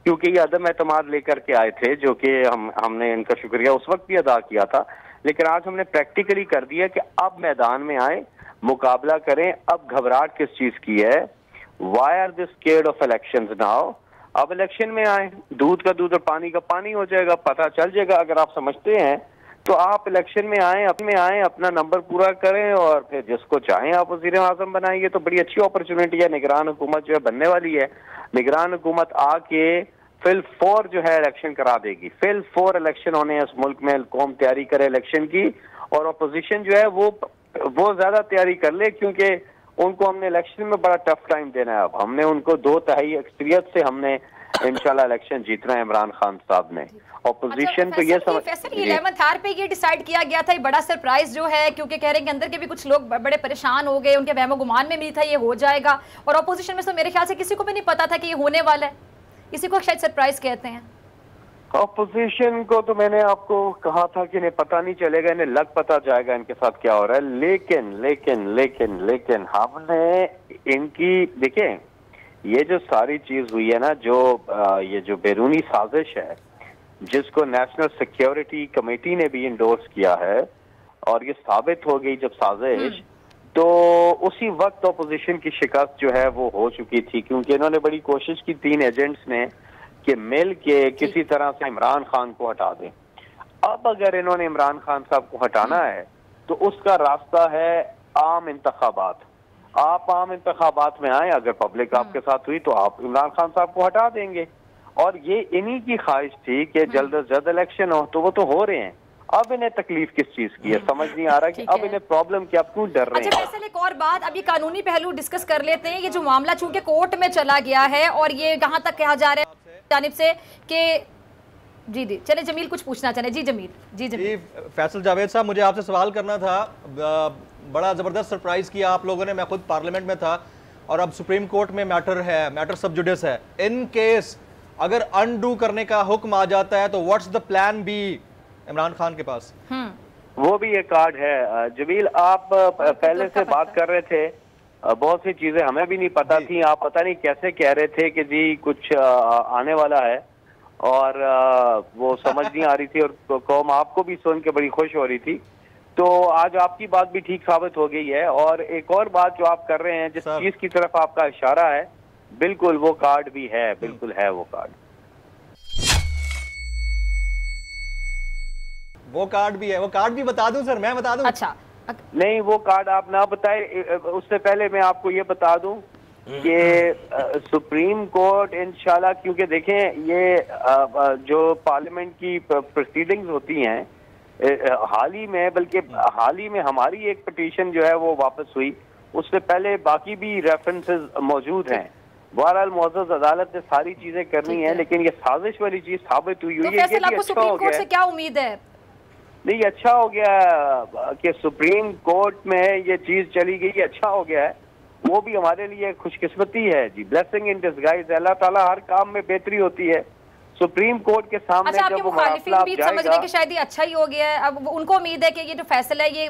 क्योंकि ये अदम एतमाद लेकर के आए थे, जो कि हमने इनका शुक्रिया उस वक्त भी अदा किया था, लेकिन आज हमने प्रैक्टिकली कर दिया कि अब मैदान में आए, मुकाबला करें। अब घबराहट किस चीज की है? Why are this scared of elections now? अब इलेक्शन में आए, दूध का दूध और पानी का पानी हो जाएगा, पता चल जाएगा। अगर आप समझते हैं तो आप इलेक्शन में आए, अपना नंबर पूरा करें और फिर जिसको चाहें आप वज़ीर आज़म बनाएंगे, तो बड़ी अच्छी अपॉर्चुनिटी है। निगरान हुकूमत जो है बनने वाली है, निगरान हुकूमत आके फिल 4 जो है इलेक्शन करा देगी। फिल 4 इलेक्शन होने हैं इस मुल्क में, कौम तैयारी करे इलेक्शन की, और अपोजिशन जो है वो ज्यादा तैयारी कर ले, क्योंकि उनको हमने इलेक्शन में बड़ा टफ टाइम देना है। अब हमने उनको 2 तिहाई अक्सरियत से हमने इंशाल्लाह इलेक्शन जीतना है इमरान खान साहब ने। ऑपोजिशन तो ये समझ 11th आवर पे ये डिसाइड किया गया था, ये बड़ा सरप्राइज जो है, क्योंकि कह रहे हैं कि अंदर के भी कुछ लोग बड़े परेशान हो गए, उनके वहमो गुमान में भी था ये हो जाएगा, और ऑपोजिशन में तो मेरे ख्याल से किसी को भी नहीं पता था कि ये होने वाला है, इसी को शायद सरप्राइज कहते हैं। ऑपोजिशन को तो मैंने आपको कहा था कि इन्हें पता नहीं चलेगा, इन्हें लग पता जाएगा इनके साथ क्या हो रहा है। लेकिन लेकिन लेकिन लेकिन हमने इनकी देखें, ये जो सारी चीज हुई है ना, जो ये जो बैरूनी साजिश है जिसको नेशनल सिक्योरिटी कमेटी ने भी इंडोर्स किया है, और ये साबित हो गई जब साजिश, तो उसी वक्त ऑपोजिशन की शिकस्त जो है वो हो चुकी थी, क्योंकि इन्होंने बड़ी कोशिश की 3 एजेंट्स ने कि मिल के किसी तरह से इमरान खान को हटा दें। अब अगर इन्होंने इमरान खान साहब को हटाना है तो उसका रास्ता है आम इंतखाबात। आप आम इंतखाबात में आए, अगर पब्लिक आपके साथ हुई तो आप इमरान खान साहब को हटा देंगे, और ये इन्हीं की ख्वाहिश थी कि जल्द से जल्द इलेक्शन हो, तो वो तो हो रहे हैं। अब इन्हें तकलीफ किस चीज की है समझ नहीं आ रहा कि अब इन्हें प्रॉब्लम क्या, क्यों डर रहे हैं। अच्छा वैसे एक और बात, अब ये कानूनी पहलू डिस्कस कर लेते हैं। ये जो मामला चूंकि कोर्ट में चला गया है, और ये कहां तक कहा जा रहा है जानिब से कि जी चले जमील कुछ पूछना चाह रहे। जी जमील। जी फैसल जावेद साहब, मुझे आपसे सवाल करना था। बड़ा ज़बरदस्त सरप्राइज़ किया आप लोगों ने, मैं खुद पार्लियामेंट में था, और अब सुप्रीम कोर्ट में मैटर सब जुडिस है। इन केस अगर अनडू करने का हुक्म आ जाता है तो what's the plan B Imran Khan के पास? वो भी एक कार्ड है। जमील, आप पहले से बात कर रहे थे, बहुत सी चीजें हमें भी नहीं पता थी, आप पता नहीं कैसे कह रहे थे कि जी कुछ आने वाला है, और वो समझ नहीं आ रही थी, और कौम आपको भी सुन के बड़ी खुश हो रही थी। तो आज आपकी बात भी ठीक साबित हो गई है। और एक और बात जो आप कर रहे हैं, जिस चीज की तरफ आपका इशारा है, बिल्कुल वो कार्ड भी है, बिल्कुल है वो कार्ड। वो कार्ड भी है, वो कार्ड भी बता दूं सर, मैं बता दूं? अच्छा नहीं, वो कार्ड आप ना बताए, उससे पहले मैं आपको ये बता दूं कि सुप्रीम कोर्ट इंशाल्लाह, क्योंकि देखें ये जो पार्लियामेंट की प्रोसीडिंग्स होती हैं, हाल ही में, बल्कि हाल ही में हमारी एक पिटीशन जो है वो वापस हुई, उससे पहले बाकी भी रेफरेंसेस मौजूद हैं। बहरहाल मुअज़्ज़ज़ अदालत ने सारी चीजें करनी है, लेकिन ये साजिश वाली चीज साबित हुई है। फैसल आपको सुप्रीम कोर्ट से क्या उम्मीद है? नहीं, अच्छा हो गया कि सुप्रीम कोर्ट में ये चीज चली गई, अच्छा हो गया है। वो भी हमारे लिए खुशकिस्मती है जी, ब्लेसिंग इन डिस्गाइज। अल्लाह ताला हर काम में बेहतरी होती है। सुप्रीम कोर्ट के सामने अच्छा, आपके मुखालिफिन भी समझ रहे हैं कि शायद ये अच्छा ही हो गया है। अब उनको उम्मीद है कि ये जो फैसला है ये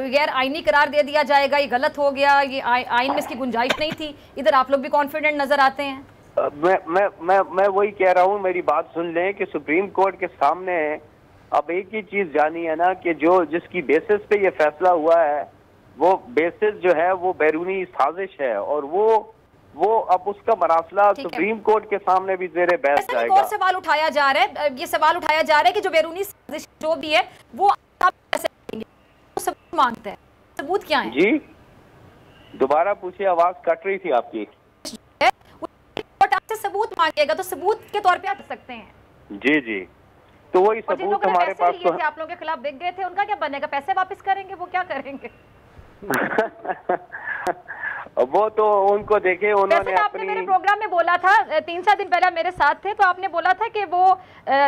गैर आईनी करार दे दिया जाएगा, ये गलत हो गया, ये आइन में इसकी गुंजाइश नहीं थी। इधर आप लोग भी कॉन्फिडेंट नजर आते हैं। मैं वही कह रहा हूँ, मेरी बात सुन लें कि सुप्रीम कोर्ट के सामने अब एक ही चीज जानी है ना कि जो जिसकी बेसिस पे ये फैसला हुआ है वो बेसिस जो है वो बैरूनी साजिश है, और वो अब उसका मरासला सुप्रीम कोर्ट के सामने भी ज़ेरे बहस जाएगा। और सवाल उठाया जा रहा है, ये सवाल उठाया जा रहा है कि जो बैरूनी साजिश जो भी है वो आप कैसे सबूत मांगते हैं, सबूत क्या है? जी दोबारा पूछिए, आवाज कट रही थी आपकी। कोर्ट आपसे सबूत मांगेगा तो सबूत के तौर पे आ सकते हैं। जी जी, तो वही सबूत हमारे पास तो थे, आप लोगों के खिलाफ बिक गए थे, उनका क्या बनेगा? पैसे वापस करेंगे, वो क्या करेंगे? वो तो उनको देखे, उन्होंने आपने मेरे प्रोग्राम में बोला था 3-4 दिन पहले मेरे साथ थे, तो आपने बोला था कि वो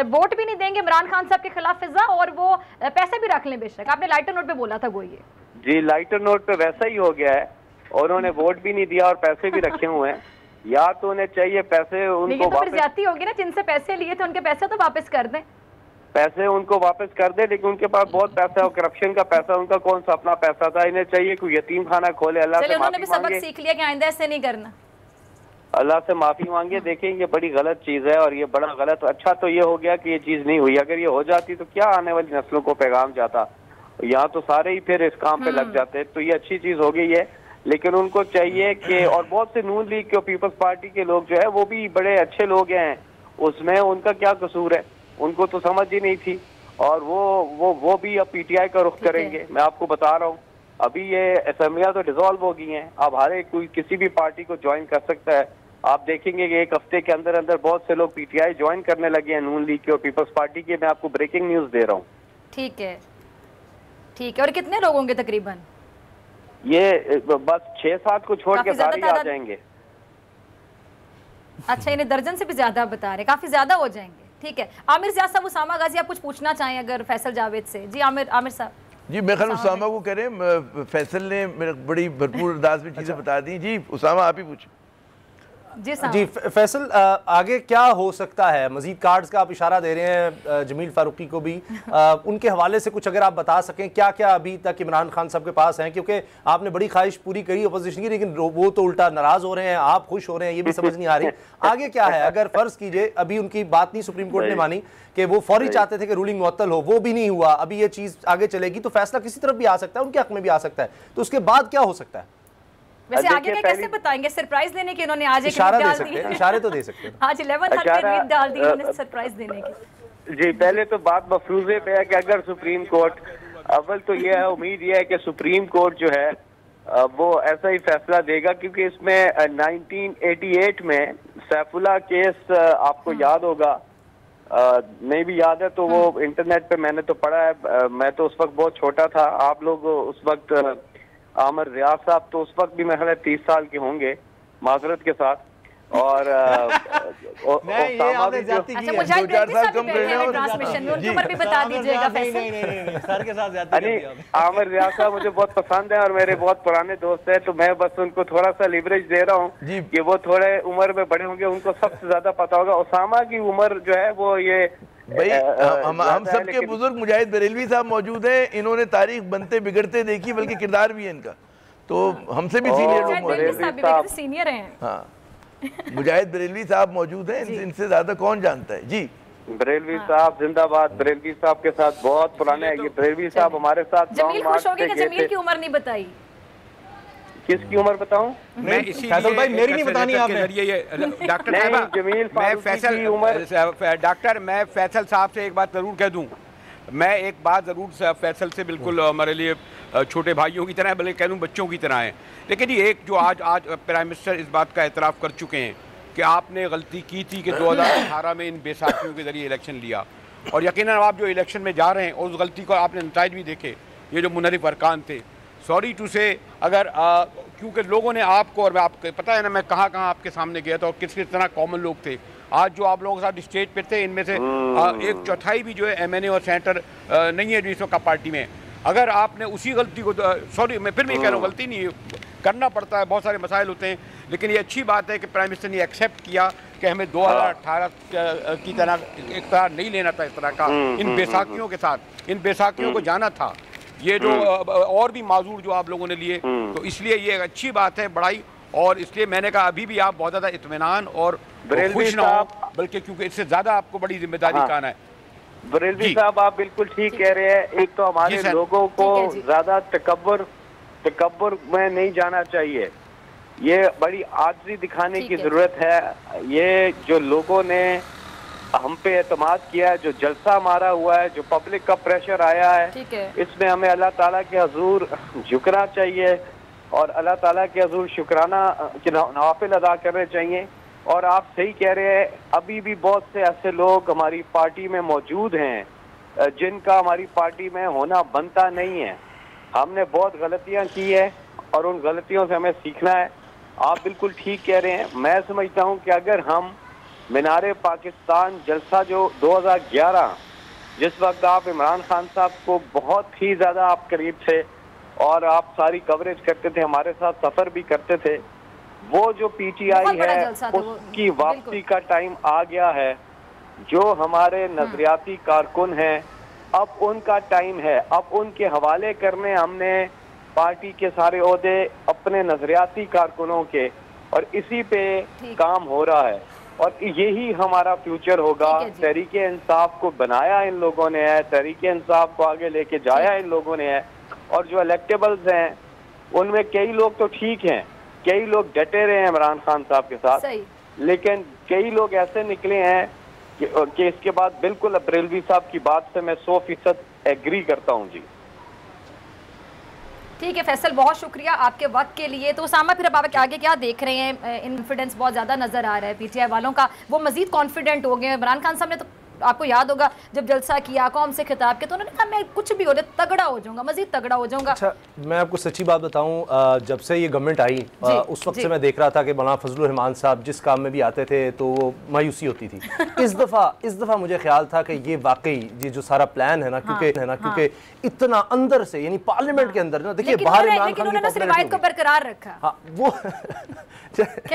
वोट भी नहीं देंगे इमरान खान साहब के खिलाफ फिजा, और वो पैसे भी रख लें बेशक। आपने लाइटर नोट पे बोला था वो ये। जी लाइटर नोट पे वैसा ही हो गया है, और उन्होंने वोट भी नहीं दिया और पैसे भी रखे हुए हैं। या तो उन्हें चाहिए पैसे उनको वापस, ज्यादती होगी ना, जिनसे पैसे लिए थे उनके पैसे तो वापस कर दें, पैसे उनको वापस कर दे, लेकिन उनके पास बहुत पैसा है, करप्शन का पैसा, उनका कौन सा अपना पैसा था। इन्हें चाहिए कोई यतीम खाना खोले, अल्लाह से माफी मांगे। सबक सीख लिया कि आइंदा ऐसे नहीं करना, अल्लाह से माफी मांगे। देखें ये बड़ी गलत चीज है, और ये बड़ा गलत। अच्छा तो ये हो गया कि ये चीज नहीं हुई, अगर ये हो जाती तो क्या आने वाली नस्लों को पैगाम जाता, यहाँ तो सारे ही फिर इस काम पे लग जाते। तो ये अच्छी चीज हो गई है, लेकिन उनको चाहिए कि, और बहुत से नून लीग के, पीपल्स पार्टी के लोग जो है वो भी बड़े अच्छे लोग हैं, उसमें उनका क्या कसूर है, उनको तो समझ ही नहीं थी, और वो भी अब पीटीआई का रुख करेंगे। मैं आपको बता रहा हूँ, अभी ये असेंबलियां तो डिसॉल्व हो गई हैं, अब हर एक कोई किसी भी पार्टी को ज्वाइन कर सकता है। आप देखेंगे कि एक हफ्ते के अंदर अंदर बहुत से लोग पीटीआई ज्वाइन करने लगे हैं, नून लीग के और पीपल्स पार्टी के। मैं आपको ब्रेकिंग न्यूज दे रहा हूँ। ठीक है, ठीक है। और कितने लोग होंगे तकरीबन? ये बस 6-7 को छोड़ के सारे आ जाएंगे। अच्छा, इन्हें दर्जन से भी ज्यादा बता रहे, काफी ज्यादा हो जाएंगे। ठीक है, आमिर ज़िया साहब, उसामा गाजी आप कुछ पूछना चाहें अगर फैसल जावेद से? जी आमिर साहब। जी मैं ख्याल उसामा को कह रहे हैं, फैसल ने मेरे बड़ी भरपूर अंदाज में चीज़ें बता दी। जी उसामा आप ही पूछें। जी फैसल, आगे क्या हो सकता है? मजीद कार्ड्स का आप इशारा दे रहे हैं जमील फारूकी को भी, उनके हवाले से कुछ अगर आप बता सकें, क्या क्या अभी तक इमरान खान साहब के पास हैं? क्योंकि आपने बड़ी ख्वाहिश पूरी करी अपोजिशन की, लेकिन वो तो उल्टा नाराज हो रहे हैं, आप खुश हो रहे हैं, ये भी समझ नहीं आ रही। आगे क्या है? अगर फर्ज कीजिए अभी उनकी बात नहीं सुप्रीम कोर्ट ने मानी कि वो फौरी चाहते थे कि रूलिंग मुअत्तल हो, वो भी नहीं हुआ, अभी ये चीज आगे चलेगी तो फैसला किसी तरफ भी आ सकता है, उनके हक में भी आ सकता है, तो उसके बाद क्या हो सकता है? वैसे आगे का कैसे बताएंगे? सरप्राइज देने की उन्होंने आज एक इशारा दे सकते हैं, इशारे तो दे सकते हैं। आज 11:30 रीड डाल दी उन्होंने सरप्राइज देने की। जी पहले तो बात मफरूजे पे है कि अगर सुप्रीम कोर्ट, अव्वल तो ये है, उम्मीद ये है कि सुप्रीम कोर्ट जो है वो ऐसा ही फैसला देगा, क्योंकि इसमें 1988 में सैफुल्लाह केस आपको याद होगा, नहीं भी याद है तो वो इंटरनेट पे मैंने तो पढ़ा है। मैं तो उस वक्त बहुत छोटा था, आप लोग उस वक्त, आमिर रियाज साहब तो उस वक्त भी मेरे ख्याल 30 साल के होंगे, माजरत के साथ। और आमिर रियाज साहब मुझे बहुत पसंद है और मेरे बहुत पुराने दोस्त हैं, तो मैं बस उनको थोड़ा सा लिवरेज दे रहा हूँ कि वो थोड़े उम्र में बड़े होंगे, उनको सबसे ज्यादा पता होगा। उसामा की उम्र जो है वो ये भाई हम सबके बुजुर्ग मुजाहिद बरेलवी साहब मौजूद हैं, इन्होंने तारीख बनते बिगड़ते देखी, बल्कि किरदार भी है इनका, तो हमसे भी सीनियर लोग सीनियर हैं। हाँ, मुजाहिद बरेलवी साहब मौजूद हैं, इनसे ज्यादा कौन जानता है। जी बरेलवी साहब जिंदाबाद। बरेलवी साहब के साथ बहुत पुराने, ये बरेलवी साहब हमारे साथ। जमील खुश हो गए कि जमील की उम्र नहीं बताई। किसकी उम्र बताऊं? मैं फैसल भाई, मेरी नहीं बतानी आपने। डॉक्टर साहब, मैं फैसल डॉक्टर मैं फैसल साहब से एक बात जरूर कह दूं, मैं एक बात जरूर फैसल से बिल्कुल हमारे लिए छोटे भाइयों की तरह, बल्कि कह दूं बच्चों की तरह है। लेकिन ये एक जो आज प्राइम मिनिस्टर इस बात का एतराफ़ कर चुके हैं कि आपने गलती की थी कि 2018 में इन बेसाखियों के जरिए इलेक्शन लिया, और यकीनन आप जो इलेक्शन में जा रहे हैं और उस गलती को आपने नताइज भी देखे, ये जो मुनरिफ अरकान थे, सॉरी टू से, अगर क्योंकि लोगों ने आपको, और आपको पता है ना मैं कहाँ कहाँ आपके सामने गया था और किस किस तरह कॉमन लोग थे आज जो आप लोगों के साथ स्टेज पे थे, इनमें से 1/4 भी जो है MNA और सेनेटर नहीं है जो इस वक्त पार्टी में। अगर आपने उसी गलती को, सॉरी मैं फिर भी कह रहा हूँ, गलती नहीं करना पड़ता है, बहुत सारे मसाइल होते हैं, लेकिन ये अच्छी बात है कि प्राइम मिनिस्टर ने एक्सेप्ट किया कि हमें 2018 की तरह इख्तियार नहीं लेना था इस तरह का, इन बेसाखियों के साथ, इन बेसाखियों को जाना था, ये जो और भी माजूर जो आप लोगों ने लिए, तो इसलिए ये एक अच्छी बात है बढ़ाई। और इसलिए मैंने कहा अभी भी आप बहुत ज़्यादा इत्मीनान और खुश ना हो, बल्कि क्योंकि इससे ज़्यादा आपको बड़ी जिम्मेदारी का है। बरेलवी साहब आप बिल्कुल ठीक कह रहे हैं। एक तो हमारे लोगों को ज्यादा तकब्बुर में नहीं जाना चाहिए, ये बड़ी आजिज़ी दिखाने की जरूरत है। ये जो लोगों ने हम पे एतमाद किया है, जो जलसा हमारा हुआ है, जो पब्लिक का प्रेशर आया है, इसमें हमें अल्लाह ताला के हजूर झुकना चाहिए और अल्लाह ताला के हजूर शुक्राना के नवाफिल अदा करने चाहिए। और आप सही कह रहे हैं, अभी भी बहुत से ऐसे लोग हमारी पार्टी में मौजूद हैं जिनका हमारी पार्टी में होना बनता नहीं है। हमने बहुत गलतियां की है और उन गलतियों से हमें सीखना है। आप बिल्कुल ठीक कह रहे हैं। मैं समझता हूं कि अगर हम मीनारे पाकिस्तान जलसा जो 2011, जिस वक्त आप इमरान खान साहब को बहुत ही ज़्यादा आप करीब थे और आप सारी कवरेज करते थे, हमारे साथ सफ़र भी करते थे, वो जो PTI है उसकी वापसी का टाइम आ गया है। जो हमारे नजरियाती कारकुन हैं अब उनका टाइम है, अब उनके हवाले करने हमने पार्टी के सारे ओहदे अपने नजरियाती कारकुनों के, और इसी पे काम हो रहा है और यही हमारा फ्यूचर होगा। तहरीके इंसाफ को बनाया इन लोगों ने है, तहरीके इंसाफ को आगे लेके जाया इन लोगों ने है। और जो इलेक्टेबल्स हैं उनमें कई लोग तो ठीक हैं, कई लोग डटे रहे हैं इमरान खान साहब के साथ, लेकिन कई लोग ऐसे निकले हैं कि इसके बाद बिल्कुल बरेलवी साहब की बात से मैं 100% एग्री करता हूं जी। ठीक है फैसल, बहुत शुक्रिया आपके वक्त के लिए। तो उसामा, फिर अब आप आगे क्या देख रहे हैं? इन्फिडेंस बहुत ज़्यादा नज़र आ रहा है PTI वालों का, वो मजीद कॉन्फिडेंट हो गए। इमरान खान साहब ने तो आपको याद होगा जब जलसा किया कौम से खिताब के, तो उन्होंने कहा मैं कुछ भी हो रहा तगड़ा हो जाऊंगा, मजीद तगड़ा हो जाऊंगा। अच्छा, मैं आपको सच्ची बात बताऊं, जब से ये गवर्नमेंट आई उस वक्त से मैं देख रहा था कि मौलाना फजलुर रहमान साहब जिस काम में भी आते थे तो वो मायूसी होती थी। इस दफ़ा मुझे ख्याल था कि ये वाकई ये जो सारा प्लान है ना, क्योंकि इतना अंदर से, यानी पार्लियामेंट के अंदर ना, देखिए बाहर इमरान खान की रिवायत को बरकरार रखा, वो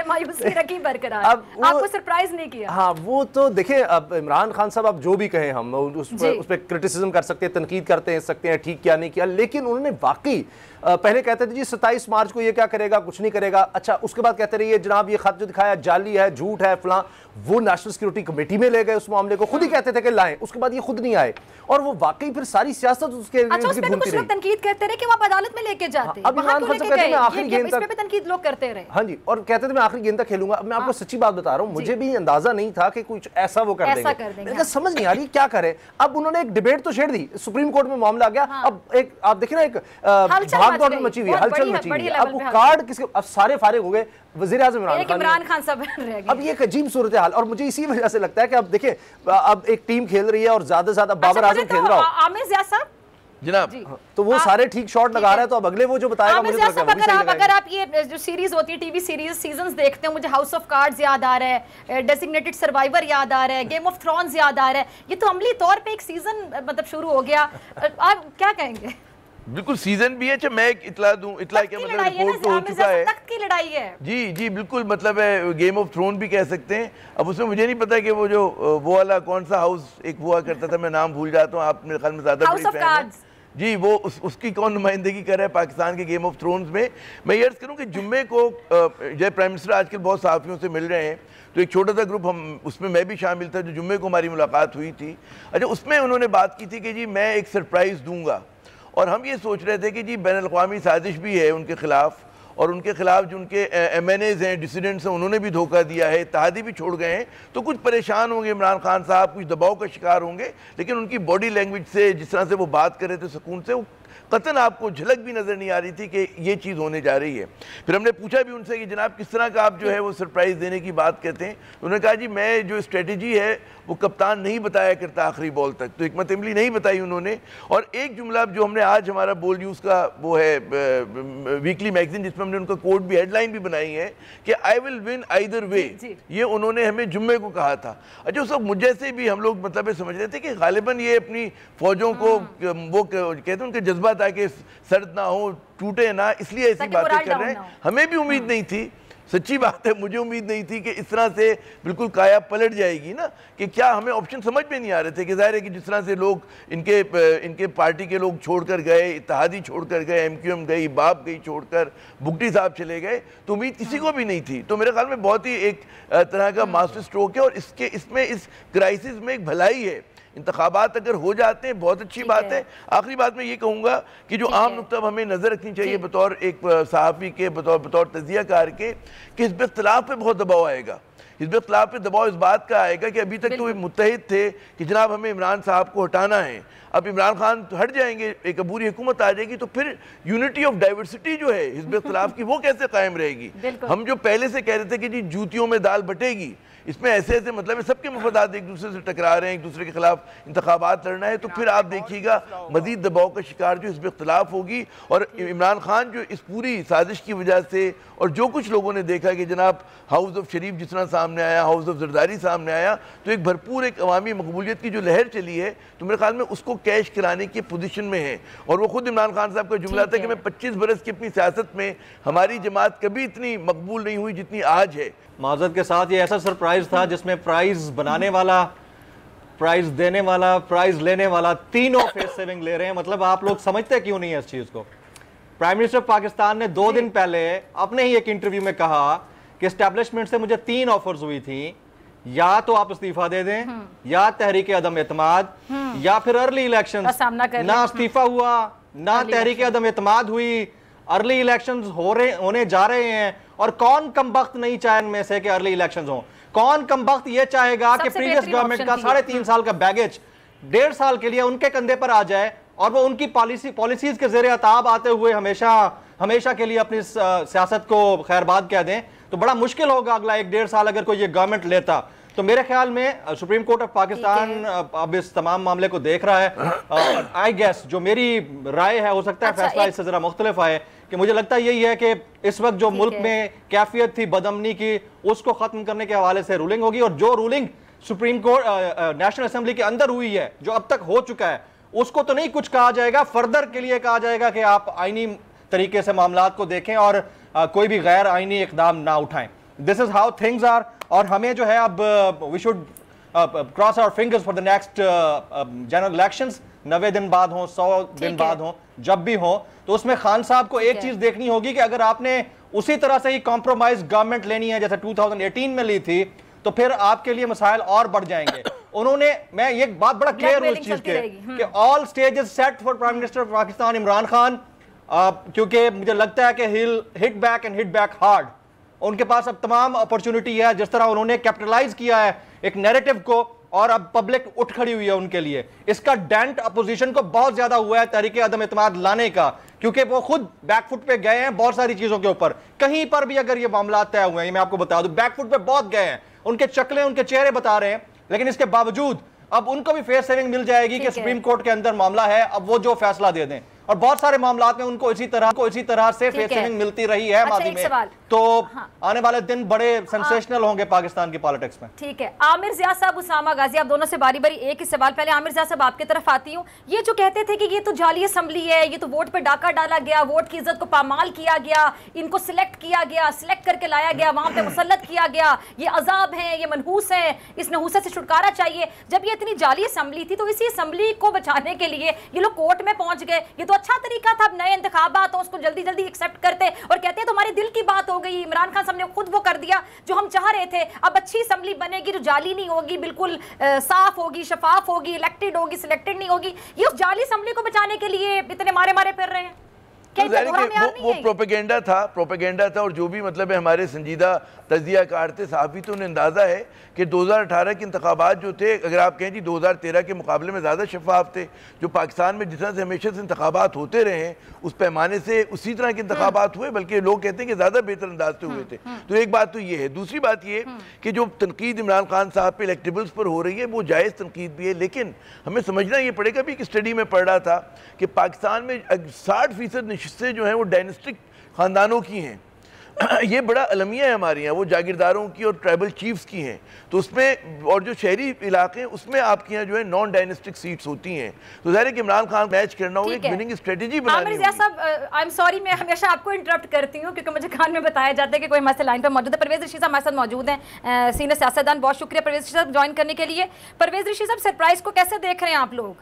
मायूसी रखी बरकरार, आपको सरप्राइज नहीं किया। हाँ, वो तो देखिए, अब इमरान खान साहब आप जो भी कहें हम उस पर क्रिटिसिज्म कर सकते हैं, तनकीद करते सकते हैं, ठीक किया नहीं किया, लेकिन उन्होंने वाकई पहले कहते थे जी 27 मार्च को ये क्या करेगा, कुछ नहीं करेगा। अच्छा, उसके बाद कहते रहिए जनाब ये खत जो दिखाया जाली है, झूठ है, फलां, वो नेशनल सिक्योरिटी कमेटी में ले गए उस मामले को, खुद ही कहते थे कि लाएं, उसके बाद ये खुद नहीं आए और वो वाकई फिर सारी सियासत उसके घूमती रही। तनकीद कहते रहे कि वो अदालत में लेके जाते, अब इमरान खान साहब कहते हैं मैं आखिरी गेंद तक तनकीद लोग करते रहे। हाँ जी, और कहते थे मैं आखिरी गेंद तक खेलूंगा। मैं आपको सच्ची बात बता रहा हूँ, मुझे भी अंदाजा नहीं था कि कुछ ऐसा वो कर देंगे, समझ नहीं आ रही क्या करे। अब उन्होंने एक डिबेट तो छेड़ दी, सुप्रीम कोर्ट में मामला आ गया। अब एक आप देखिए ना, एक भागदौड़ मची हुई है, हलचल मची हुई है। अब वो कार्ड किसके, अब सारे फारिग हो गए, वज़ीर-ए-आज़म इमरान खान साहब रह गए। अब ये एक अजीब सूरत हाल, और मुझे इसी वजह से लगता है कि अब देखिए, अब एक टीम खेल रही है और ज्यादा से ज्यादा बाबर आजम खेल रहा हो, आमिर ज़िया साहब जनाब, तो वो सारे ठीक शॉट लगा रहे हैं, तो अब अगले वो जो बताएगा मुझे तो अगर आप ये जो सीरीज होती है, टीवी सीरीज सीजन्स देखते हैं, मुझे हाउस ऑफ कार्ड्स याद आ रहा है, डेजिग्नेटेड सर्वाइवर याद आ रहा है, गेम ऑफ थ्रोन्स याद आ रहा है। ये तो अमली तौर पे एक सीजन मतलब शुरू हो गया, आप क्या कहेंगे? बिल्कुल सीजन भी है। अच्छा, मैं एक इतला दूं, इतला क्या मतलब रिपोर्ट तो हो चुका है, तख्त की लड़ाई है। जी बिल्कुल, मतलब है गेम ऑफ थ्रोन भी कह सकते हैं। अब उसमें मुझे नहीं पता कि वो जो वो वाला कौन सा हाउस एक हुआ करता था, मैं नाम भूल जाता हूँ, आप मेरे ख्याल में ज्यादा बड़ी फैन हैं जी, वो उसकी कौन नुमाइंदगी कर रहा है पाकिस्तान के गेम ऑफ थ्रोन्स में। मैं ये अर्ज करूँ कि जुम्मे को जय प्राइम मिनिस्टर आजकल बहुत सहाफ़ियों से मिल रहे हैं, तो एक छोटा सा ग्रुप, हम उसमें मैं भी शामिल था, जो जुम्मे को हमारी मुलाकात हुई थी। अच्छा, उसमें उन्होंने बात की थी कि जी मैं एक सरप्राइज़ दूंगा, और हम ये सोच रहे थे कि जी बैन अल-अक़वामी साजिश भी है उनके खिलाफ, और उनके खिलाफ जो उनके MNAs हैं, डिसिडेंट्स हैं, उन्होंने भी धोखा दिया है, इत्तेहादी भी छोड़ गए हैं, तो कुछ परेशान होंगे इमरान खान साहब, कुछ दबाव का शिकार होंगे, लेकिन उनकी बॉडी लैंग्वेज से, जिस तरह से वो बात कर रहे थे सुकून से, वो कतन आपको झलक भी नज़र नहीं आ रही थी कि ये चीज़ होने जा रही है। फिर हमने पूछा भी उनसे कि जनाब किस तरह का आप जो है वो सरप्राइज़ देने की बात कहते हैं। उन्होंने कहा जी मैं जो स्ट्रेटजी है वो कप्तान नहीं बताया करता आखिरी बॉल तक, तो हिकमत इमली नहीं बताई उन्होंने। और एक जुमला जो हमने आज हमारा बोल न्यूज़ का वो है वीकली मैगजीन जिसमें हमने उनका कोट भी हेडलाइन भी बनाई है कि I will win either way, ये उन्होंने हमें जुम्मे को कहा था। अच्छा उस वक्त मुझे से भी हम लोग मतलब समझ रहे थे कि गालिबन ये अपनी फौजों को वो कहते हैं उनके जज्बा था कि सर्द ना हो टूटे ना, इसलिए ऐसी बातें कर रहे हैं। हमें भी उम्मीद नहीं थी, सच्ची बात है मुझे उम्मीद नहीं थी कि इस तरह से बिल्कुल काया पलट जाएगी ना, कि क्या हमें ऑप्शन समझ में नहीं आ रहे थे कि जाहिर है कि जिस तरह से लोग इनके पार्टी के लोग छोड़कर गए, इत्तेहादी छोड़कर गए, MQM गई, बाप गई छोड़कर, बुगटी साहब चले गए, तो उम्मीद किसी को भी नहीं थी। तो मेरे ख्याल में बहुत ही एक तरह का मास्टर स्ट्रोक है और इसमें इस क्राइसिस में एक भलाई है। इंतखाबात अगर हो जाते हैं बहुत अच्छी बात है। आखिरी बात मैं ये कहूँगा कि जो आम नुक्ता हमें नज़र रखनी चाहिए बतौर एक सहाफ़ी के, बतौर तजियाकार के, कि हिज़्ब इख्तिलाफ पे बहुत दबाव आएगा। हिज़्ब इख्तिलाफ पे दबाव इस बात का आएगा कि अभी तक तो वे मुत्तहिद थे कि जनाब हमें इमरान साहब को हटाना है, अब इमरान खान हट जाएंगे, एक अबूरी हुकूमत आ जाएगी, तो फिर यूनिटी ऑफ डाइवर्सिटी जो है हिज़्ब इख्तिलाफ की वो कैसे कायम रहेगी। हम जो पहले से कह रहे थे कि जी जूतियों में दाल बटेगी, इसमें ऐसे ऐसे मतलब सबके मफादात एक दूसरे से टकरा रहे हैं, एक दूसरे के खिलाफ इंतखाबात लड़ना है, तो फिर आप देखिएगा मजीद दबाव का शिकार जो हिज़्ब इख्तिलाफ होगी। और इमरान खान जो इस पूरी साजिश की वजह से और जो कुछ लोगों ने देखा कि जनाब हाउस ऑफ शरीफ जिस तरह सामने आया, हाउस ऑफ जरदारी सामने आया, तो एक भरपूर एक अवामी मकबूलियत की जो लहर चली है, तो मेरे ख्याल में उसको कैश कराने की पोजीशन में है। और वो खुद इमरान खान साहब का जुमला था कि मैं 25 बरस की अपनी सियासत में हमारी जमात कभी इतनी मकबूल नहीं हुई जितनी आज है। माजरत के साथ ये ऐसा सरप्राइज था जिसमें प्राइज बनाने वाला, प्राइज देने वाला, प्राइज लेने वाला तीनों फेस सेविंग ले रहे हैं। मतलब आप लोग समझते क्यों नहीं है इस चीज को। प्राइम मिनिस्टर पाकिस्तान ने 2 दिन पहले अपने ही एक इंटरव्यू में कहा कि एस्टैब्लिशमेंट से मुझे 3 ऑफर्स हुई थी, या तो आप इस्तीफा दे दें, या तहरीक अदम एतमाद, या फिर अर्ली इलेक्शन। ना इस्तीफा हुआ, ना तहरीक अदम एतमाद हुई, अर्ली इलेक्शंस होने जा रहे हैं। और कौन कमबख्त नहीं चाहे इनमें से कि अर्ली इलेक्शंस हो? कौन कमबख्त ये चाहेगा कि प्रीवियस गवर्नमेंट का 3.5 साल का बैगेज 1.5 साल के लिए उनके कंधे पर आ जाए और वो उनकी पॉलिसीज के ज़ेरे अताब आते हुए हमेशा के लिए अपनी सियासत को खैरबाद कह दें? तो बड़ा मुश्किल होगा अगला 1-1.5 साल अगर कोई ये गवर्नमेंट लेता। तो मेरे ख्याल में सुप्रीम कोर्ट ऑफ पाकिस्तान अब इस तमाम मामले को देख रहा है। आई गेस जो मेरी राय है, हो सकता है फैसला इससे जरा मुख्तलिफ आए, कि मुझे लगता है यही है कि इस वक्त जो मुल्क में कैफियत थी बदअमनी की, उसको खत्म करने के हवाले से रूलिंग होगी। और जो ruling supreme court national assembly के अंदर हुई है, जो अब तक हो चुका है, उसको तो नहीं कुछ कहा जाएगा, फर्दर के लिए कहा जाएगा कि आप आईनी तरीके से मामलात को देखें और कोई भी गैर आईनी इकदाम ना उठाएं। This is how things are. और हमें जो है अब we should cross our fingers for the next general elections. 90 दिन बाद हो, 100 दिन बाद हो, जब भी हो, तो उसमें खान साहब को एक चीज देखनी होगी कि अगर आपने उसी तरह से ही कॉम्प्रोमाइज गवर्नमेंट लेनी है जैसे 2018 में ली थी, तो फिर आपके लिए मसाइल और बढ़ जाएंगे। उन्होंने, मैं ये बात बड़ा क्लियर हूं इस चीज के कि all stages set for prime minister of Pakistan Imran Khan, क्योंकि मुझे लगता है कि he will hit back and hit back hard. उनके पास अब तमाम अपॉर्चुनिटी है, जिस तरह उन्होंने कैपिटलाइज किया है एक नैरेटिव को, और अब पब्लिक उठ खड़ी हुई है उनके लिए। इसका डेंट अपोजिशन को बहुत ज्यादा हुआ है तहरीक अदम एतमाद लाने का, क्योंकि वो खुद बैकफुट पे गए हैं बहुत सारी चीजों के ऊपर। कहीं पर भी अगर ये मामला तय हुए हैं, मैं आपको बता दूं, बैकफुट पे बहुत गए हैं, उनके चकले, उनके चेहरे बता रहे हैं। लेकिन इसके बावजूद अब उनको भी फेयर सेविंग मिल जाएगी कि सुप्रीम कोर्ट के अंदर मामला है, अब वो जो फैसला दे दें। और बहुत सारे मामलात में उनको इसी तरह से फेयर सेविंग मिलती रही है माजी में। तो आने वाले दिन बड़े सेंसेशनल होंगे पाकिस्तान की पॉलिटिक्स में। ठीक है, आमिर जिया साहब, उसामा गाजी, आप दोनों से बारी बारी एक ही सवाल। पहले आमिर जिया साहब आपकी तरफ आती हूँ। ये जो कहते थे कि ये तो जाली असेंबली है, ये तो वोट पे डाका डाला गया, वोट की इज्जत को पामाल किया गया, इनको सिलेक्ट किया गया, सिलेक्ट करके लाया गया, वहां पे मुसल्लत किया गया, ये अजाब है, ये मनहूस है, इस नहूसत से छुटकारा चाहिए। जब ये इतनी जाली असेंबली थी, तो इसी असेंबली को बचाने के लिए ये लोग कोर्ट में पहुंच गए। ये तो अच्छा तरीका था, नए इंतखाबात हो, उसको जल्दी जल्दी एक्सेप्ट करते और कहते हैं तुम्हारे दिल की बात हो गई। इमरान खान साहब ने खुद वो कर दिया जो हम चाह रहे थे। अब अच्छी असेंबली बनेगी, जो जाली नहीं होगी, बिल्कुल साफ होगी, शफाफ होगी, इलेक्टेड होगी, सिलेक्टेड नहीं होगी। ये उस जाली असेंबली को बचाने के लिए इतने मारे फिर रहे हैं। क्या तो वो प्रोपेगेंडा था और जो भी मतलब है हमारे संजीदा तज्जियाकार थे साहबी, तो उन्हें अंदाज़ा है कि 2018 के इंतखाबात जो थे, अगर आप कहें जी 2013 के मुकाबले में ज़्यादा शफाफ थे। जो पाकिस्तान में जिस तरह से हमेशा से इंतखाबात होते रहे हैं उस पैमाने से उसी तरह के इंतखाबात हुए, बल्कि लोग कहते हैं कि ज़्यादा बेहतर अंदाज से हुए थे। तो एक बात तो ये है। दूसरी बात ये कि जो तनकीद इमरान खान साहब पे इलेक्टेबल्स पर हो रही है वो जायज़ तनकीद भी है, लेकिन हमें समझना ये पड़ेगा भी कि स्टडी में पढ़ रहा था कि पाकिस्तान में 60% नशिस्तें जो हैं वो डायनेस्टिक ख़ानदानों की हैं। ये बड़ा अलमिया है हमारे यहाँ, वो जागीरदारों की और ट्राइबल चीफ्स की हैं। तो उसमें और जो शहरी इलाके हैं उसमें आपके यहाँ जो है नॉन डायनेस्टिक सीट्स होती हैं। तो ज़ाहिर है कि इमरान खान मैच करना होगा, एक विनिंग स्ट्रेटेजी बनानी होगी। साहब आई एम सॉरी, मैं हमेशा आपको इंटरप्ट करती हूँ क्योंकि मुझे कान में बताया जाता है कि कोई हमारे लाइन पर मौजूद है। परवेज ऋषि साहब हमारे साथ मौजूद हैं, सीनियर सियासतदान। बहुत शुक्रिया परवेज ऋषि साहब ज्वाइन करने के लिए। परवेज ऋषि साहब, सरप्राइज को कैसे देख रहे हैं आप लोग?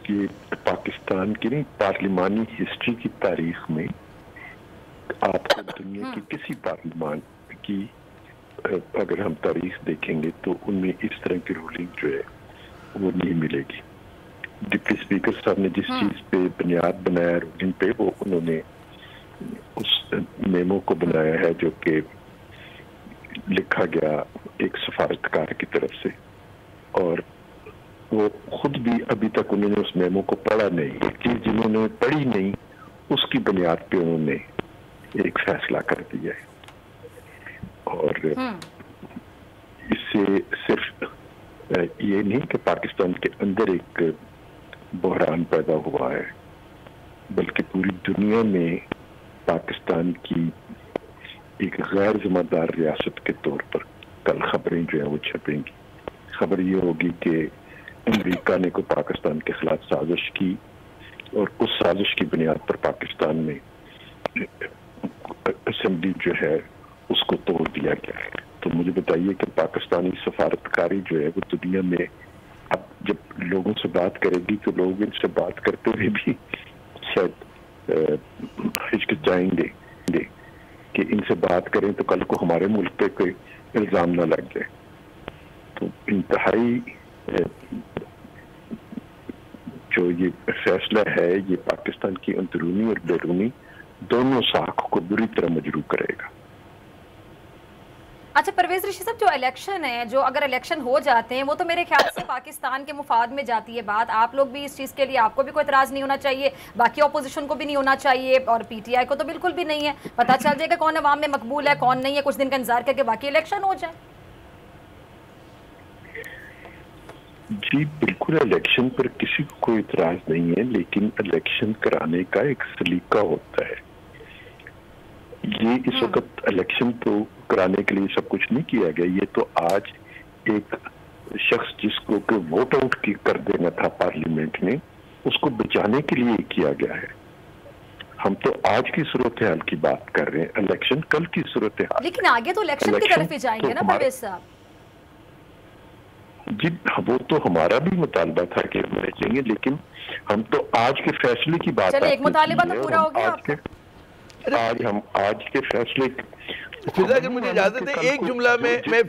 ये पाकिस्तान की नहीं, पार्लिमानी हिस्ट्री की तारीख में आपको दुनिया की किसी पार्लिमान की अगर हम तारीख देखेंगे तो उनमें इस तरह की रूलिंग जो है वो नहीं मिलेगी। डिप्टी स्पीकर साहब ने जिस चीज पे बुनियाद बनाया रूलिंग पे, वो उन्होंने उस मेमो को बनाया है जो कि लिखा गया एक सफारतकार की तरफ से, और वो खुद भी अभी तक उन्होंने उस मेमो को पढ़ा नहीं। एक चीज जिन्होंने पढ़ी नहीं उसकी बुनियाद पे उन्होंने एक फैसला कर दिया है। और इससे सिर्फ ये नहीं कि पाकिस्तान के अंदर एक बहरान पैदा हुआ है, बल्कि पूरी दुनिया में पाकिस्तान की एक गैर जिम्मेदार रियासत के तौर पर कल खबरें जो है वो छपेंगी। खबर ये होगी कि अमेरिका ने को पाकिस्तान के खिलाफ साजिश की और उस साजिश की बुनियाद पर पाकिस्तान में असेंबली जो है उसको तोड़ दिया गया है। तो मुझे बताइए कि पाकिस्तानी सफारतकारी जो है वो दुनिया में अब जब लोगों से बात करेगी तो लोग इनसे बात करते हुए भी शायद हिचकिचाएंगे कि इनसे बात करें तो कल को हमारे मुल्क पे कोई इल्जाम ना लग जाए। तो इंतहाई जो ये फैसला है ये पाकिस्तान की अंदरूनी और बैरूनी दोनों साख को बुरी तरह मजरूह करेगा। अच्छा परवेज ऋषि साहब, जो इलेक्शन है, जो अगर इलेक्शन हो जाते हैं वो तो मेरे ख्याल से पाकिस्तान के मुफाद में जाती है बात। आप लोग भी इस चीज़ के लिए, आपको भी कोई इतराज़ नहीं होना चाहिए, बाकी अपोजिशन को भी नहीं होना चाहिए और पीटीआई को तो बिल्कुल भी नहीं है। पता चल जाएगा कौन अवाम में मकबूल है कौन नहीं है, कुछ दिन का इंतजार करके बाकी इलेक्शन हो जाए। जी बिल्कुल, इलेक्शन पर किसी को कोई इतराज नहीं है, लेकिन इलेक्शन कराने का एक सलीका होता है। ये इस वक्त इलेक्शन तो कराने के लिए सब कुछ नहीं किया गया। ये तो आज एक शख्स जिसको कि वोट आउट कर देना था पार्लियामेंट में, उसको बचाने के लिए किया गया है। हम तो आज की सूरत हाल की बात कर रहे हैं, इलेक्शन कल की सूरत हाल। लेकिन आगे तो इलेक्शन की तरफ ही जाएंगे ना परवेज साहब। जी वो तो हमारा भी मुतालबा था कि हम जाएंगे, लेकिन हम तो आज के फैसले की बात। चलिए एक मुतालिबा तो पूरा हो गया। आज के फैसले। फिजा अगर मुझे इजाजत है एक जुमला में मैं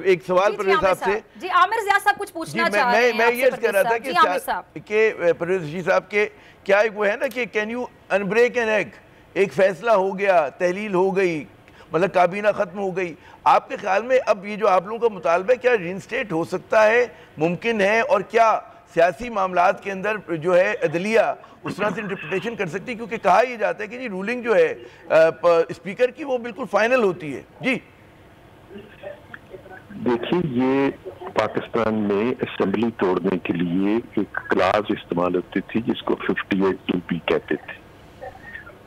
एक सवाल परवेज साहब से। जी आमिर ज़िया साहब कुछ पूछना चाह रहे हैं। मैं ये कह रहा था कि परवेज ऋषि साहब के क्या एक वो है ना कि कैन यू अनब्रेक एन एग, एक फैसला हो गया, तहलील हो गई, मतलब काबीना खत्म हो गई। आपके ख्याल में अब ये जो आप लोगों का मुतालबा है क्या रीइंस्टेट हो सकता है, मुमकिन है, और क्या सियासी मामलात के अंदर जो है अदलिया उस तरह से इंटरप्रिटेशन कर सकती है? क्योंकि कहा यह जाता है कि जी रूलिंग जो है स्पीकर की वो बिल्कुल फाइनल होती है। जी देखिए, ये पाकिस्तान में असेंबली तोड़ने के लिए एक क्लास इस्तेमाल होती थी जिसको 58(2)B कहते थे,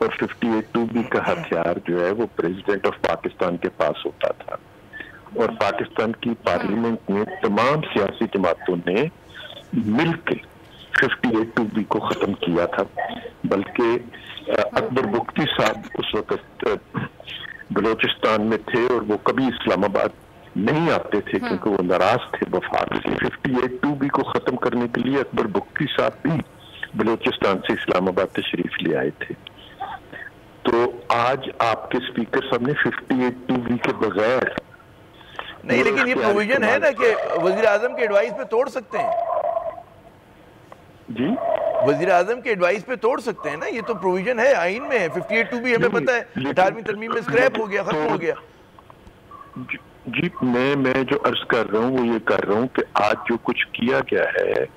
और 58(2)B का हथियार जो है वो प्रेसिडेंट ऑफ पाकिस्तान के पास होता था। और पाकिस्तान की पार्लियामेंट में तमाम सियासी जमातों ने मिलकर 58(2)B को खत्म किया था। बल्कि अकबर बुख्ती साहब उस वक्त बलोचिस्तान में थे और वो कभी इस्लामाबाद नहीं आते थे क्योंकि वो नाराज थे वफाक से। 58(2)B को खत्म करने के लिए अकबर बुख्ती साहब भी बलोचिस्तान से इस्लामाबाद तशरीफ ले आए थे। तो आज आपके स्पीकर साहब ने 58(2)B के बगैर नहीं, लेकिन ये प्रोविजन है ना कि वजीर आजम के एडवाइस पे तोड़ सकते हैं। जी वजीर आजम के एडवाइस पे तोड़ सकते हैं ना, ये तो प्रोविजन है आइन में। 58(2) भी हमें पता है 18वीं तरमीम में स्क्रैप हो गया, खत्म हो गया। जी मैं जो अर्ज कर रहा हूँ वो ये कर रहा हूँ कि आज जो कुछ किया गया है,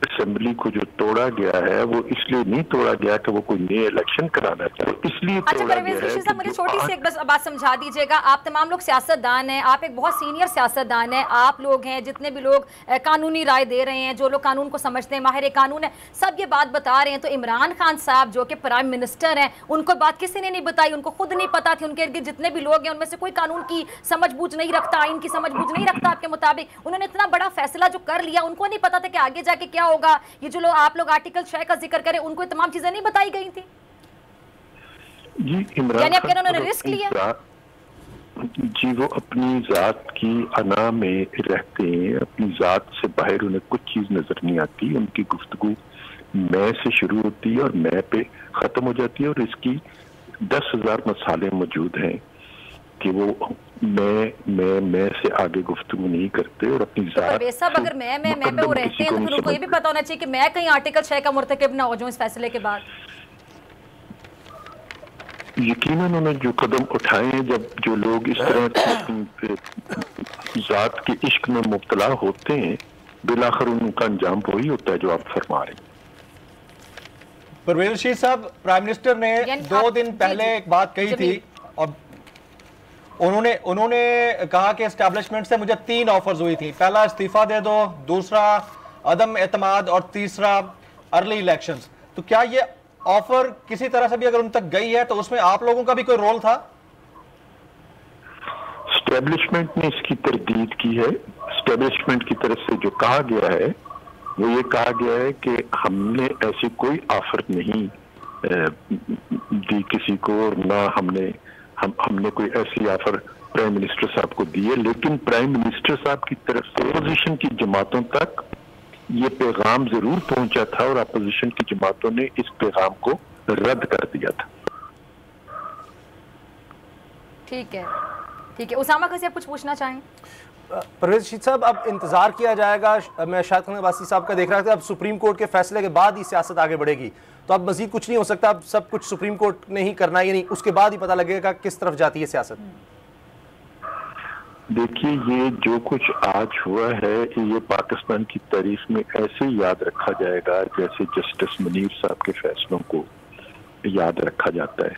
असेंबली को जो तोड़ा गया है वो इसलिए नहीं तोड़ा गया कि वो कोई नए इलेक्शन कराना चाहे, इसलिए अच्छा तोड़ा परवेज गया है। ऋषि साहब, मुझे छोटी सी एक बस बात समझा दीजिएगा। आप तमाम लोग सियासतदान हैं, आप एक बहुत सीनियर सियासतदान हैं, आप लोग हैं जितने भी लोग कानूनी राय दे रहे हैं, जो लोग कानून को समझते हैं, माहिर कानून है, सब ये बात बता रहे हैं। तो इमरान खान साहब जो कि प्राइम मिनिस्टर हैं, उनको बात किसी ने नहीं बताई, उनको खुद नहीं पता थी। उनके इर्द गिर्द जितने भी लोग हैं उनमें से कोई कानून की समझ बूझ नहीं रखता, आइन की समझ बूझ नहीं रखता आपके मुताबिक। उन्होंने इतना बड़ा फैसला जो कर लिया, उनको नहीं पता था कि आगे जाके क्या होगा। ये जो आप लोग आर्टिकल 6 का जिक्र करें, उनको ये तमाम चीजें नहीं बताई गई थी। जी इमरान यानी आप कह रहे हैं खान उन्होंने रिस्क लिया? जी वो अपनी जात की अना में रहते हैं, अपनी जात से बाहर उन्हें कुछ चीज नजर नहीं आती। उनकी गुफ्तगू मैं से शुरू होती है और मैं पे खत्म हो जाती है, और इसकी 10,000 मसाले मौजूद हैं कि वो मैं से आगे गुफ्तगू नहीं करते और अपनी जात। साहब अगर मैं पे वो रहते हैं तो फिर उनको ये भी पता होना चाहिए कि मैं कहीं आर्टिकल 6 का मुर्तकिब ना हो जाऊं इस फैसले के बाद। यकीनन उन्होंने जो कदम उठाए हैं, जब जो लोग इस तरह जात के इश्क में मुब्तला होते हैं, बिलाखिर उनका अंजाम वही होता है जो आप फरमा रहे हैं। परवेज रशीद साहब, प्राइम मिनिस्टर ने 2 दिन पहले एक बात कही थी और उन्होंने कहा कि एस्टैब्लिशमेंट से मुझे 3 ऑफर्स हुई थी। पहला इस्तीफा दे दो, दूसरा अदम एतमाद और तीसरा अर्ली इलेक्शंस। तो क्या ये ऑफर किसी तरह से भी अगर उन तक गई है तो उसमें आप लोगों का भी कोई रोल था? एस्टैब्लिशमेंट ने इसकी तरदीद की है। एस्टैब्लिशमेंट की तरफ से जो कहा गया है वो ये कहा गया है कि हमने ऐसी कोई ऑफर नहीं दी किसी को, और ना हमने कोई ऐसी ऑफर प्राइम मिनिस्टर साहब को दी है। लेकिन प्राइम मिनिस्टर साहब की तरफ से अपोजिशन की जमातों तक ये पैगाम जरूर पहुंचा था और अपोजिशन की जमातों ने इस पैगाम को रद्द कर दिया था। ठीक है उसामा खान से आप कुछ पूछना चाहें? परवेज रशीद साहब, अब इंतजार किया जाएगा। मैं शाहिद खान अब्बासी साहब का देख रहा था, अब सुप्रीम कोर्ट के फैसले के बाद ही सियासत आगे बढ़ेगी, तो अब मजीद कुछ नहीं हो सकता। अब सब कुछ सुप्रीम कोर्ट ने ही करना है, यानी उसके बाद ही पता लगेगा किस तरफ जाती है सियासत। देखिए, ये जो कुछ आज हुआ है ये पाकिस्तान की तारीख में ऐसे याद रखा जाएगा जैसे जस्टिस मुनीर साहब के फैसलों को याद रखा जाता है,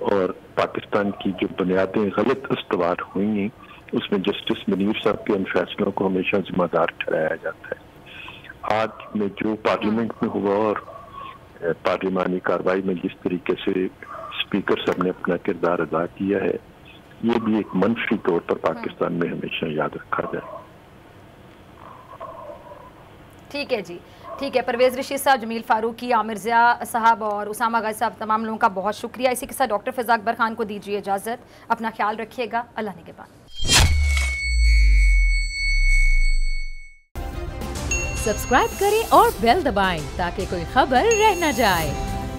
और पाकिस्तान की जो बुनियादें गलत इस्तवार हुई हैं उसमें जस्टिस मुनीर साहब के उन फैसलों को हमेशा जिम्मेदार ठहराया जाता है। आज में जो पार्लियामेंट में हुआ और पार्लिमानी कार्रवाई में जिस तरीके से स्पीकर साहब ने अपना किरदार अदा किया है, ये भी एक मनफी तौर पर पाकिस्तान में हमेशा याद रखा जाए। ठीक है जी, ठीक है। परवेज रशीद साहब, जमील फारूकी, आमिर ज़िया साहब और उसामा गाजी साहब, तमाम लोगों का बहुत शुक्रिया। इसी के साथ डॉक्टर फिज़ा अकबर खान को दीजिए इजाज़त। अपना ख्याल रखिएगा, अल्लाह ने के बाद। सब्सक्राइब करें और बेल दबाएं ताकि कोई खबर रह न जाए।